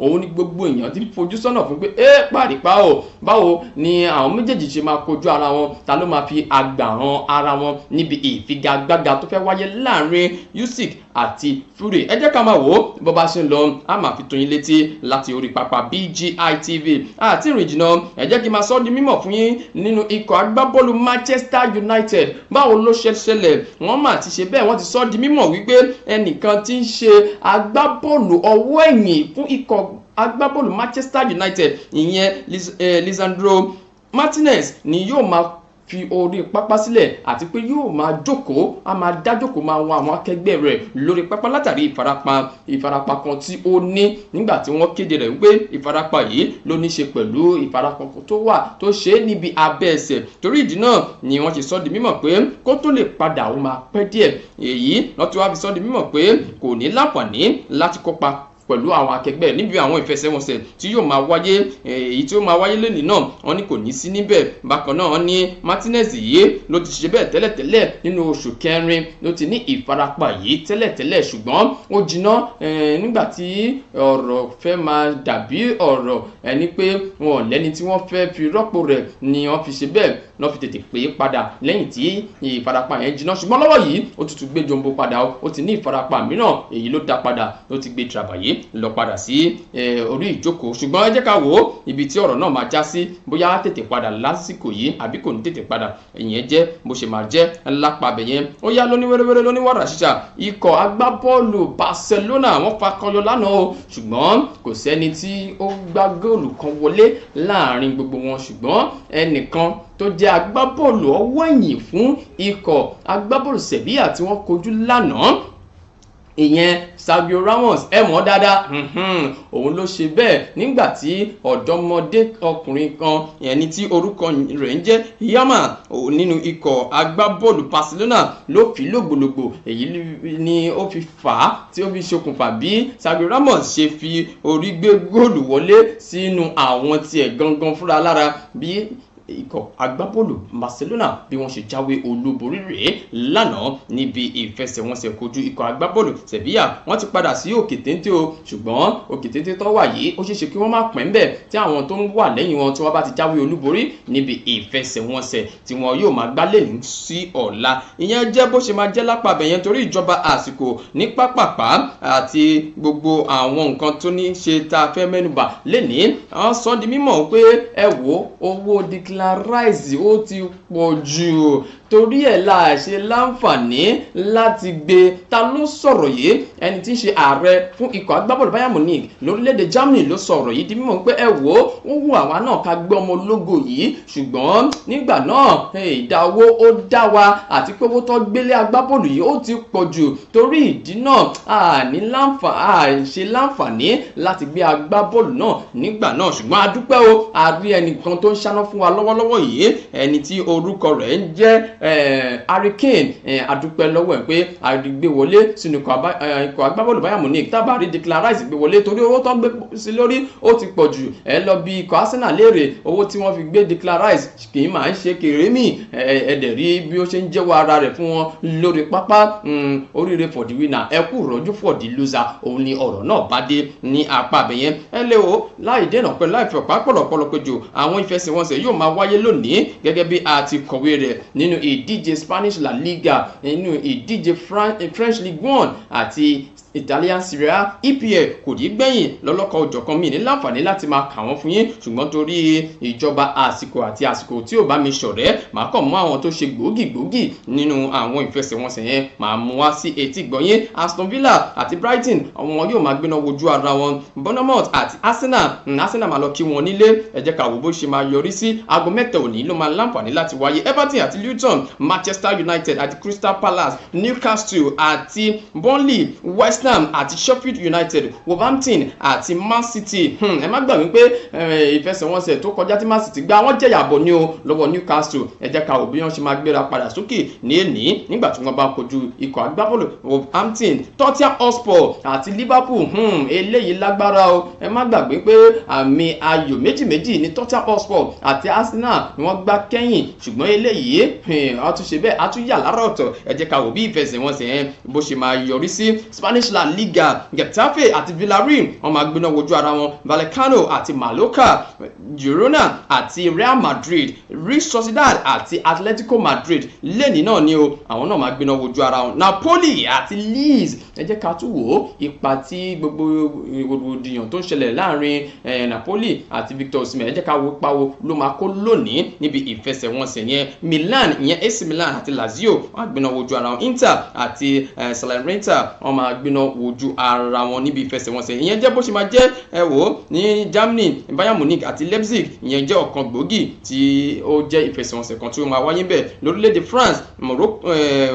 òun ni gbogbo èèyàn ti fojú sọ́nà fún pé pàrípà o báwo ni àwọn méjèèjì ṣe máa kojú ara wọn, ta ló máa fi àgbà hàn ara wọn níbi ìfigagbága tó fẹ́ wáyé láàrin Usyk àti Fury. Ẹ jẹ́ ká máa wò ó bó bá ṣe ń lọ a máa fi tó yín létí láti orí pápá BGI TV àti ìrìn jìnnà. Ẹ jẹ́ kí n máa sọ di mímọ̀ fún yín nínú ikọ̀ agbábọ́ọ̀lù Manchester United báwo ló ṣe ṣẹlẹ̀. Wọ́n mà ti ṣe bẹ́ẹ̀ wọ́n ti sọ di mímọ̀ wípé ẹnìkan tí ń ṣe agbábọ́ọ̀lù ọwọ́ ẹ̀yìn fún ikọ̀ agbábọ́ọ̀lù Manchester United ìyẹn Lisandro Martinez ni yóò máa fi orí pápá sílẹ̀ àti pé yóò máa jókòó a máa dájókòó máa wọ àwọn akẹgbẹ́ rẹ̀ lórí pápá látàrí ìfarapa kan tí ó ní nígbà tí wọ́n kéde rẹ̀ wípé ìfarapa yìí ló ní ṣe pẹ̀lú ìfarapa tó ṣe é níbi abẹ́ ẹsẹ̀. Torí ìdí náà ni wọ́n ti sọ di mímọ̀ pé kó tó lè padà ó máa pẹ́ díẹ̀. Èyí ló ti wá fi sọ di mímọ̀ pé kò ní láǹfààní láti kópa pẹ̀lú àwọn akẹgbẹ́ níbi àwọn ìfẹsẹ̀wọnsẹ̀ tí yóò máa wáyé èyí tí ó máa wáyé lónìí náà wọ́n ní kò ní sí níbẹ̀. Bákan náà wọ́n ní Martinez yìí ló ti ṣe bẹ́ẹ̀ tẹ́lẹ̀tẹ́lẹ̀ nínú oṣù kẹrin ló ti ní ìfarapa yìí tẹ́lẹ̀tẹ́lẹ̀ ṣùgbọ́n ó jiná nígbà tí ọ̀rọ̀ fẹ́ máa dàbí ọ̀rọ̀ ẹni pé wọn ò lẹ́ni tí wọ́n fẹ́ fi rọ́pò rẹ̀ ni wọ́n fi ṣe bẹ́ẹ̀ lọ́ fi tètè pè é padà lẹ́yìn tí ìfarapa yẹn jiná ṣùgbọ́n lọ́wọ́ yìí ó tutù gbé jombo padà ó ti ní ìfarapa mìíràn èyí ló dá padà ló ti gbé Trabayé lọ padà sí orí ìjókòó ṣùgbọ́n ẹ jẹ́ ká wò ó ibi tí ọ̀rọ̀ náà máa já sí bóyá tètè padà lásìkò yìí àbí kò ní tètè padà ìyẹn jẹ́ bó ṣe máa jẹ́ lápapẹ̀ yẹn. Ó yá lóní wẹ́rẹ́wẹ́rẹ́ lóní wàrà ṣíṣà ikọ̀ agbábọ́ọ̀lù Barcelona wọ́n fakọyọ lánàá o ṣùgbọ́n kò sẹ́ni tí ó gbá góòlù kan wọlé láàrin gbogbo wọn ṣùgbọ́n ẹnìkan tó jẹ́ agbábọ́ọ̀lù ọwọ́ ẹ̀yìn fún ikọ̀ agbábọ́ọ̀lù Sevilla tí wọ́n kojú lánàá ìyẹn Sergio Ramos ẹ mọ̀ dáadáa òun ló ṣe bẹ́ẹ̀ nígbà tí ọ̀dọ́mọdé ọkùnrin kan ẹni tí orúkọ rẹ̀ ń jẹ́ Yama nínú ikọ̀ agbábọ́ọ̀lù Barcelona ló fi lògbòlògbò èyí ni ó fi fà á tí ó fi ṣokùnfà bí Sergio Ramos ṣe fi orí gbé góòlù wọlé sínú àwọn tiẹ̀ gangan fúnra lára bí ikọ̀ agbábọ́ọ̀lù Barcelona bí wọ́n ṣe jáwé olúborí rèé lánàá níbi ìfẹsẹ̀wọnsẹ̀ kojú ikọ̀ agbábọ́ọ̀lù Sevilla. Wọ́n ti padà sí òkè téńté o ṣùgbọ́n òkè téńté tó wà yìí ó ṣeéṣe kí wọ́n má pẹ́ ń bẹ̀ tí àwọn tó ń wà lẹ́yìn wọn tí wọ́n bá ti jáwé olúborí níbi ìfẹsẹ̀wọnsẹ̀ tí wọn yóò máa gbá lẹ́yìn sí ọ̀la. Ìyẹn jẹ́ bó ṣe máa jẹ́ lápapẹ̀ yẹn torí ìjọba àsìkò ní pápápá àti gbogbo àwọn nǹkan tó ní ṣe tá a fẹ́ mẹ́nubà lẹ́ni àwọn sọ di mímọ̀ pé ẹ wo owó declarize ó ti pọ̀ jù torí ẹ̀ la ṣe láǹfààní láti gbé ta ló sọ̀rọ̀ yìí ẹni tí ń ṣe ààrẹ fún ikọ̀ agbábọ́ọ̀lù Bayern Munich lórílẹ̀‐èdè Germany ló sọ̀rọ̀ yìí di mímọ̀ pé ẹ wò ó wù àwa náà ká gbé ọmọ ológo yìí ṣùgbọ́n nígbà náà ìdá owó ó dá wa àti pé owó tó gbélé agbábọ́ọ̀lù yìí ó ti pọ̀ jù torí ìdí náà àṣe láǹfààní láti gbé agbábọ́ọ̀lù náà nígbà náà ṣùgbọ́n a dúpẹ́ o a rí ẹnìkan tó ń ṣáná fún wa lọ́wọ́lọ́wọ́ yìí ẹni tí orúkọ rẹ̀ ń jẹ́ Harry Kane adúpẹ́ lọ́wọ́ ẹ̀ pé àgbé wọlé sínú ikọ̀ agbábọ́ọ̀lù Bayern Munich tábàárí declarize gbé wọlé torí owó tó ń gbé sí lórí ó ti pọ̀ jù ẹ lọ bí ikọ̀ Arsenal léèrè owó tí wọ́n fi gbé declarize kì í máa ń ṣe kèrémì ẹ̀ẹ́dẹ̀ rí bí ó ṣe ń jẹ́wọ́ ara rẹ̀ fún wọn lórí pápá oríire for the winner ẹ kú rọ́jú for the loser òun ni ọ̀rọ̀ náà bá dé ní apá abẹ́yẹn ẹ lé o láì dènà pẹ̀lú láì fi ọ̀pá pọ̀lọpọ̀lọ péjọ àwọn ìfẹsẹ̀wọnsẹ̀ yóò máa wáyé lónìí gẹ́gẹ́ bí a ti kọ̀wé rẹ̀ nínú ìdíje Spanish La Liga nínú ìdíje French Ligue 1 àti Italian Serie A EPL kò dí gbẹ̀yìn lọ́lọ́kọ̀ òjọ̀kan mi ní láǹfààní láti máa kà wọ́n fún yín ṣùgbọ́n torí ìjọba àsìkò àti àsìkò tí ò bá mi ṣọ̀rẹ́ màá kàn mú àwọn tó ṣe gbòógì nínú àwọn ìfẹsẹ̀wọnsẹ̀ yẹn màá mú wá sí etí gbọ̀nyìn Aston Villa àti Brighton àwọn yóò máa gbéná wojú ara wọn Bournemouth àti Arsenal máa lọ kí wọn nílé ẹ jẹ́ ká wò bó ṣe máa yọrí sí aago mẹ́ta òní ló máa láǹfààní láti wáyé Everton àti Luton Manchester United àti Crystal Palace Newcastle àti Burnley West Ham àti Sheffield United Wolverhampton àti Man City ẹ má gbàgbé pé ìfẹsẹ̀wọnsẹ̀ tó kọjá tí Man City gbá wọ́n jẹ̀yàbọ̀ ní o lọ́wọ́ Newcastle ẹ jẹ́ ká wò bí wọ́n ṣe máa gbéra padà sókè ní èní nígbà tí wọ́n bá kojú ikọ̀ agbábọ́ọ̀lù Wolverhampton Tottenham Hotspur àti Liverpool eléyìí lágbára o ẹ má gbàgbé pé àmì ayò méjì ní Tottenham Hotspur àti Arsenal ni wọ́n gbá kẹ́yìn ṣùgbọ́n eléyìí a tún ṣe bẹ́ẹ̀ a tún yà lára ọ̀tọ̀ ẹ jẹ́ ká wò bí ìfẹsẹ̀wọnsẹ̀ yẹn bó ṣe máa yọrí sí Spanish La Liga Getafe àti Villarreal wọ́n máa gbéná wojú ara wọn Vallecano àti Mallorca Girona àti Real Madrid Real Sociedad àti Atletico Madrid lẹ́ni náà ni o àwọn náà máa gbéná wojú ara wọn Napoli àti Leeds ẹ jẹ́ ká tún wò ó ipa tí gbogbo ìwòdìyàn tó ń ṣẹlẹ̀ láàrin Napoli àti Victor Osimhen ẹ jẹ́ ká wo pawó ló máa kó lónìí níbi ìfẹsẹ̀wọnsẹ̀ yẹn Milan ìyẹn AC Milan àti Lazio wọ́n máa gbéná wojú ara wọn Inter àti Salernitana wọ́n máa gbéná wojú ara wọn níbi ìfẹsẹ̀wọnsẹ̀ ìyẹn jẹ́ bó ṣe máa jẹ́ ẹ wò ó ní Germany Bayern Munich àti Leipzig ìyẹn jẹ́ ọ̀kan gbòógì tí ó jẹ́ ìfẹsẹ̀wọnsẹ̀ kan tí ó máa wáyé bẹ́ẹ̀ lórílẹ̀‐èdè France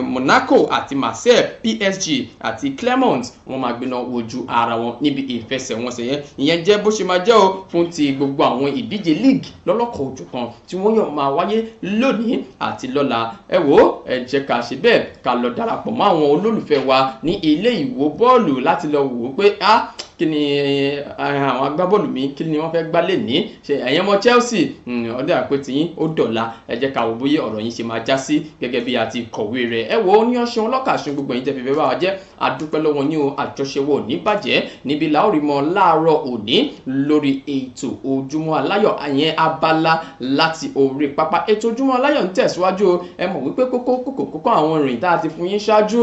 Monaco àti Marseille PSG àti Clermont wọ́n máa gbéná wojú ara wọn níbi ìfẹsẹ̀wọnsẹ̀ yẹn ìyẹn jẹ́ bó ṣe máa jẹ́ o fún ti gbogbo àwọn ìdíje league lọ́lọ́kọ̀ òjọ̀kan tí wọ́n yóò máa wáyé lónìí àti lọ́la ẹ wò ó ẹ jẹ́ ká ṣe bẹ́ẹ̀ ká lọ darapọ̀ mọ́ àwọn olólùfẹ́ wa ní ilé ìwò bọ́ọ̀lù láti lọ wò ó pé kí ni àwọn agbábọ́ọ̀lù mi kí ni wọ́n fẹ́ gbá lè ní ṣe ẹ̀yẹn mọ́ Chelsea ọdẹ àpótí yín ó dọ̀la ẹ jẹ́ ká wo bóyá ọ̀rọ̀ yín ṣe máa já sí gẹ́gẹ́ bí a ti kọ̀wé rẹ̀ ẹ wo ní ọ̀ṣun ọlọ́kàṣun gbogbo yín tẹ́ fi fẹ́ bá wa jẹ́ adúpẹ́ lọ́wọ́ yín o àjọṣewò ní bàjẹ́ níbi láòrí mọ́ láàárọ̀ òní lórí ètò ojúmọ́ aláyọ̀ àyẹn abala láti orí pápá ètò ojúmọ́ aláyọ̀ ń tẹ̀síwájú ẹ mọ̀ wípé kókó àwọn ìròyìn tá a ti fún yín ṣáájú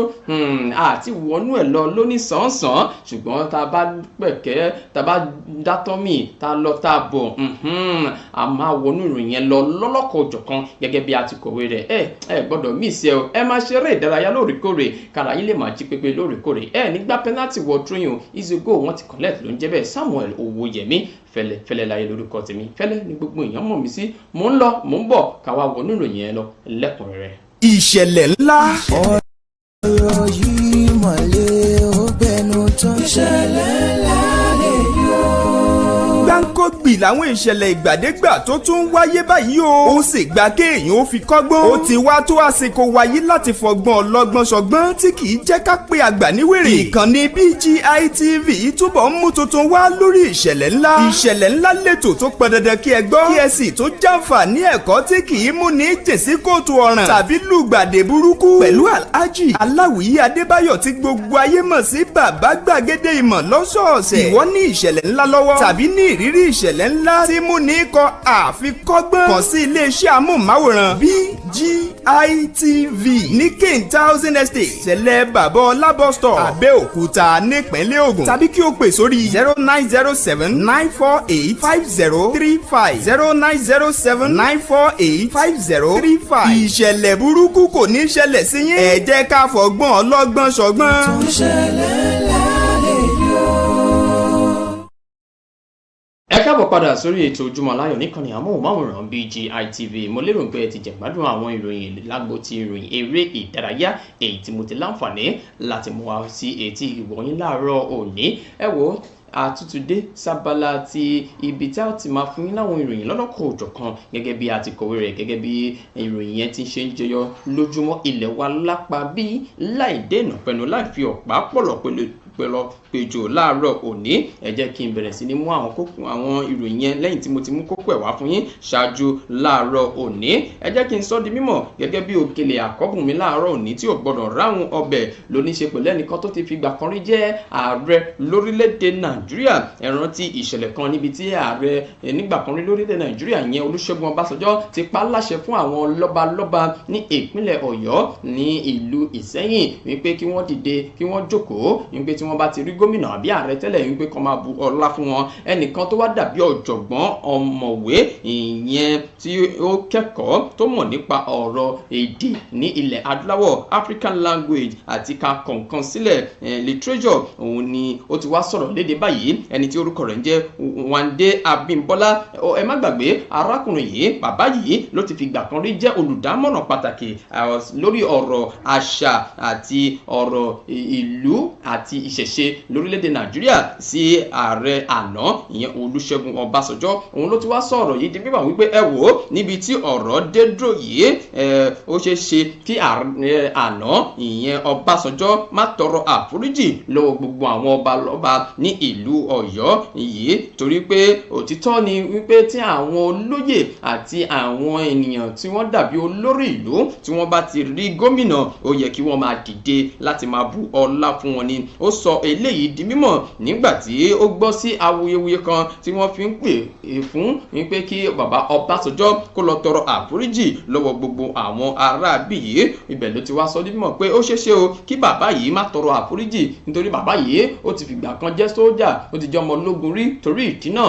àti wọnú ẹ̀ lọ lóní sàn-án ṣùgbọ́n tá a bá pẹ̀kẹ́ tá a bá dátọ́ mì tá a lọ tá a bọ̀ a máa wọnú ìròyìn yẹn lọ lọ́lọ́kọ̀ òjọ̀kan gẹ́gẹ́ bí a ti kọ̀wé rẹ̀ ẹ gbọ́dọ̀ mí ìṣe o ẹ máa ṣeré ìdárayá lóòrèkóòrè kára yín lè máa jí pépé lóòrèkóòrè nígbà penalty wọ tróyìn ìzógó wọn ti collect ló ń jẹ́ bẹ́ẹ̀ Samuel Owóyẹmí fẹ́lẹ́ láyé lórúkọ tèmi fẹ́lẹ́ ní gbogbo èèyàn mọ̀ mí sí mò ń lọ mò ń bọ̀ káwa wọnú ìròyìn yẹn lọ lẹ́kùnrẹ́rẹ́. ìṣẹ̀lẹ̀ ńlá. ọ̀rọ̀ yìí mọ̀lẹ́ ó gbẹnu tán. ìṣẹ̀lẹ̀ ńlá lè yọ. gbáǹkọ́gbì làwọn ìṣẹ̀lẹ̀ ìgbàdégbà tó tún wáyé báyìí o. ó sì gba kéèyàn ó fi kọ́gbọ́n. ó ti wá tó àsìkò wáyé láti fọgbọ́n ọlọ́gbọ́n ṣọgbọ́n tí kì í jẹ́ ká pé àgbà níwèrè. ìkànnì BGI TV túbọ̀ ń mú tuntun wá lórí ìṣẹ̀lẹ̀ ńlá. ìṣẹ̀lẹ̀ ńlá lètò tó pọn dandan kí ẹ gbọ́. kí ẹ sì tó jàǹfààní ẹ̀kọ́ tí kì í mú ní jèsí kóòtù ọ̀ràn tàbí lùgbàdé burúkú. pẹ̀lú Alhaji Aláwìyí Adébáyọ̀ tí gbogbo ayé mọ̀ sí bàbá gbàgede ìmọ̀ lọ́sọ̀ọ̀sẹ̀. ìwọ ní ìṣẹ̀lẹ̀ ńlá lọ́wọ́ tàbí ní ìrírí ìṣẹ̀lẹ̀ ńlá tí mú ní kọ àfikọ́gbọ́n. kàn sí iléeṣẹ́ amóhùnmáwòrán BGI TV ní King Thousand Estate ṣẹlẹ̀ bàbá ọlábọ̀ store Abẹ́òkúta nípínlẹ̀ Ògùn tàbí kí o pè sórí 0907-948-5035 0907-948-5035. ìṣẹ̀lẹ̀ burúkú kò ní ṣẹlẹ̀ sí yín. ẹ jẹ́ ká fọgbọ́n ọlọ́gbọ́n ṣọgbọ́n. ẹ káàbọ̀ padà sórí ètò ojúmọ́ aláyọ̀ níkànnì amóhùnmáwòrán BGI TV mo lérò pé ẹ ti jẹ̀gbádùn àwọn ìròyìn lágbo ti ìròyìn eré ìdárayá èyí tí mo ti láǹfààní láti mú wá sí etí ìwọ̀nyí láàárọ̀ òní ẹ wò àtútúndé sábàlá ti ibi tí a ti máa fún yín láwọn ìròyìn lọ́lọ́kọ̀ òjọ̀kan gẹ́gẹ́ bí a ti kọ̀wé rẹ̀ gẹ́gẹ́ bí ìròyìn yẹn ti ṣe ń jẹyọ lójúmọ́ ilẹ̀ wa lápá bí láì dènà pẹ̀lú láì fi ọ̀pá pọ̀lọ̀ péjọ láàárọ̀ òní ẹ jẹ́ kí n bẹ̀rẹ̀ sí ní mú àwọn ìròyìn yẹn lẹ́yìn tí mo ti mú kókó ẹ̀ wá fún yín ṣáájú láàárọ̀ òní ẹ jẹ́ kí n sọ di mímọ̀ gẹ́gẹ́ bí òkèlè àkọ́bùn mi láàárọ̀ òní tí ò gbọ́dọ̀ ráhùn ọbẹ̀ lóníṣe pẹ̀lú ẹnìkan tó ti fi gbà kan rí jẹ́ ààrẹ lórílẹ̀‐èdè Nàìjíríà ẹ rántí ìṣẹ̀lẹ̀ kan níbi tí ààrẹ nígbà kan rí lórílẹ̀‐èdè Nàìjíríà yẹn Olúṣẹ́gun Ọbásanjọ́ ti pa láṣẹ fún àwọn lọ́balọ́ba ní ìpínlẹ̀ Ọ̀yọ́ ní ìlú Ìṣẹ́yìn wípé kí wọ́n dìde kí wọ́n jókòó wípé tí wọ́n bá ti rí gómìnà àbí ààrẹ tẹ́lẹ̀ wípé kan máa bu ọlá fún wọn ẹnìkan tó wá dàbí ọ̀jọ̀gbọ́n ọ̀mọ̀wé ìyẹn tí ó kẹ́kọ̀ọ́ tó mọ̀ nípa ọ̀rọ̀ èdè ní ilẹ̀ adúláwọ̀ African language àti ká kọ̀ọ̀kan sílẹ̀ literature òun ni ó ti wá sọ̀rọ̀ léde báyìí ẹni tí orúkọ rẹ̀ ń jẹ́ Wande Abímbọ́lá ẹ má gbàgbé arákùnrin yìí bàbá yìí ló ti fi gbà kan rí jẹ́ olùdámọ̀ràn pàtàkì lórí ọ̀rọ̀ àṣà àti ọ̀rọ̀ ìlú àti ìṣẹ̀ṣe lórílẹ̀‐èdè Nàìjíríà sí ààrẹ àná ìyẹn Olúṣẹ́gun Ọbásanjọ́ òun ló ti wá sọ̀rọ̀ yìí di bíbà wípé ẹ wò ó níbi tí ọ̀rọ̀ dé dúró yìí ó ṣeé ṣe kí ààrẹ àná ìyẹn Ọbásanjọ́ má tọrọ àforíjì lọ́wọ́ gbogbo àwọn ọba lọ́ba ní ìlú Ọ̀yọ́ yìí torí pé òtítọ́ ni wípé tí àwọn olóyè àti àwọn ènìyàn tí wọ́n dàbí olórí ìlú tí wọ́n bá ti rí gómìnà ó yẹ kí wọ́n máa dìde láti máa bu ọlá fún wọn ni ó sọ eléyìí di mímọ̀ nígbà tí ó gbọ́ sí awuyewuye kan tí wọ́n fi ń pè fún wípé kí bàbá Ọbásanjọ́ kó lọ tọrọ àforíjì lọ́wọ́ gbogbo àwọn aráabí yìí ibẹ̀ ló ti wá sọ di mímọ̀ pé ó ṣeéṣe o kí bàbá yìí má tọrọ àforíjì nítorí bàbá yìí ó ti fìgbà kan jẹ́ sójà ó ti jẹ́ ọmọ ológun rí torí ìdí náà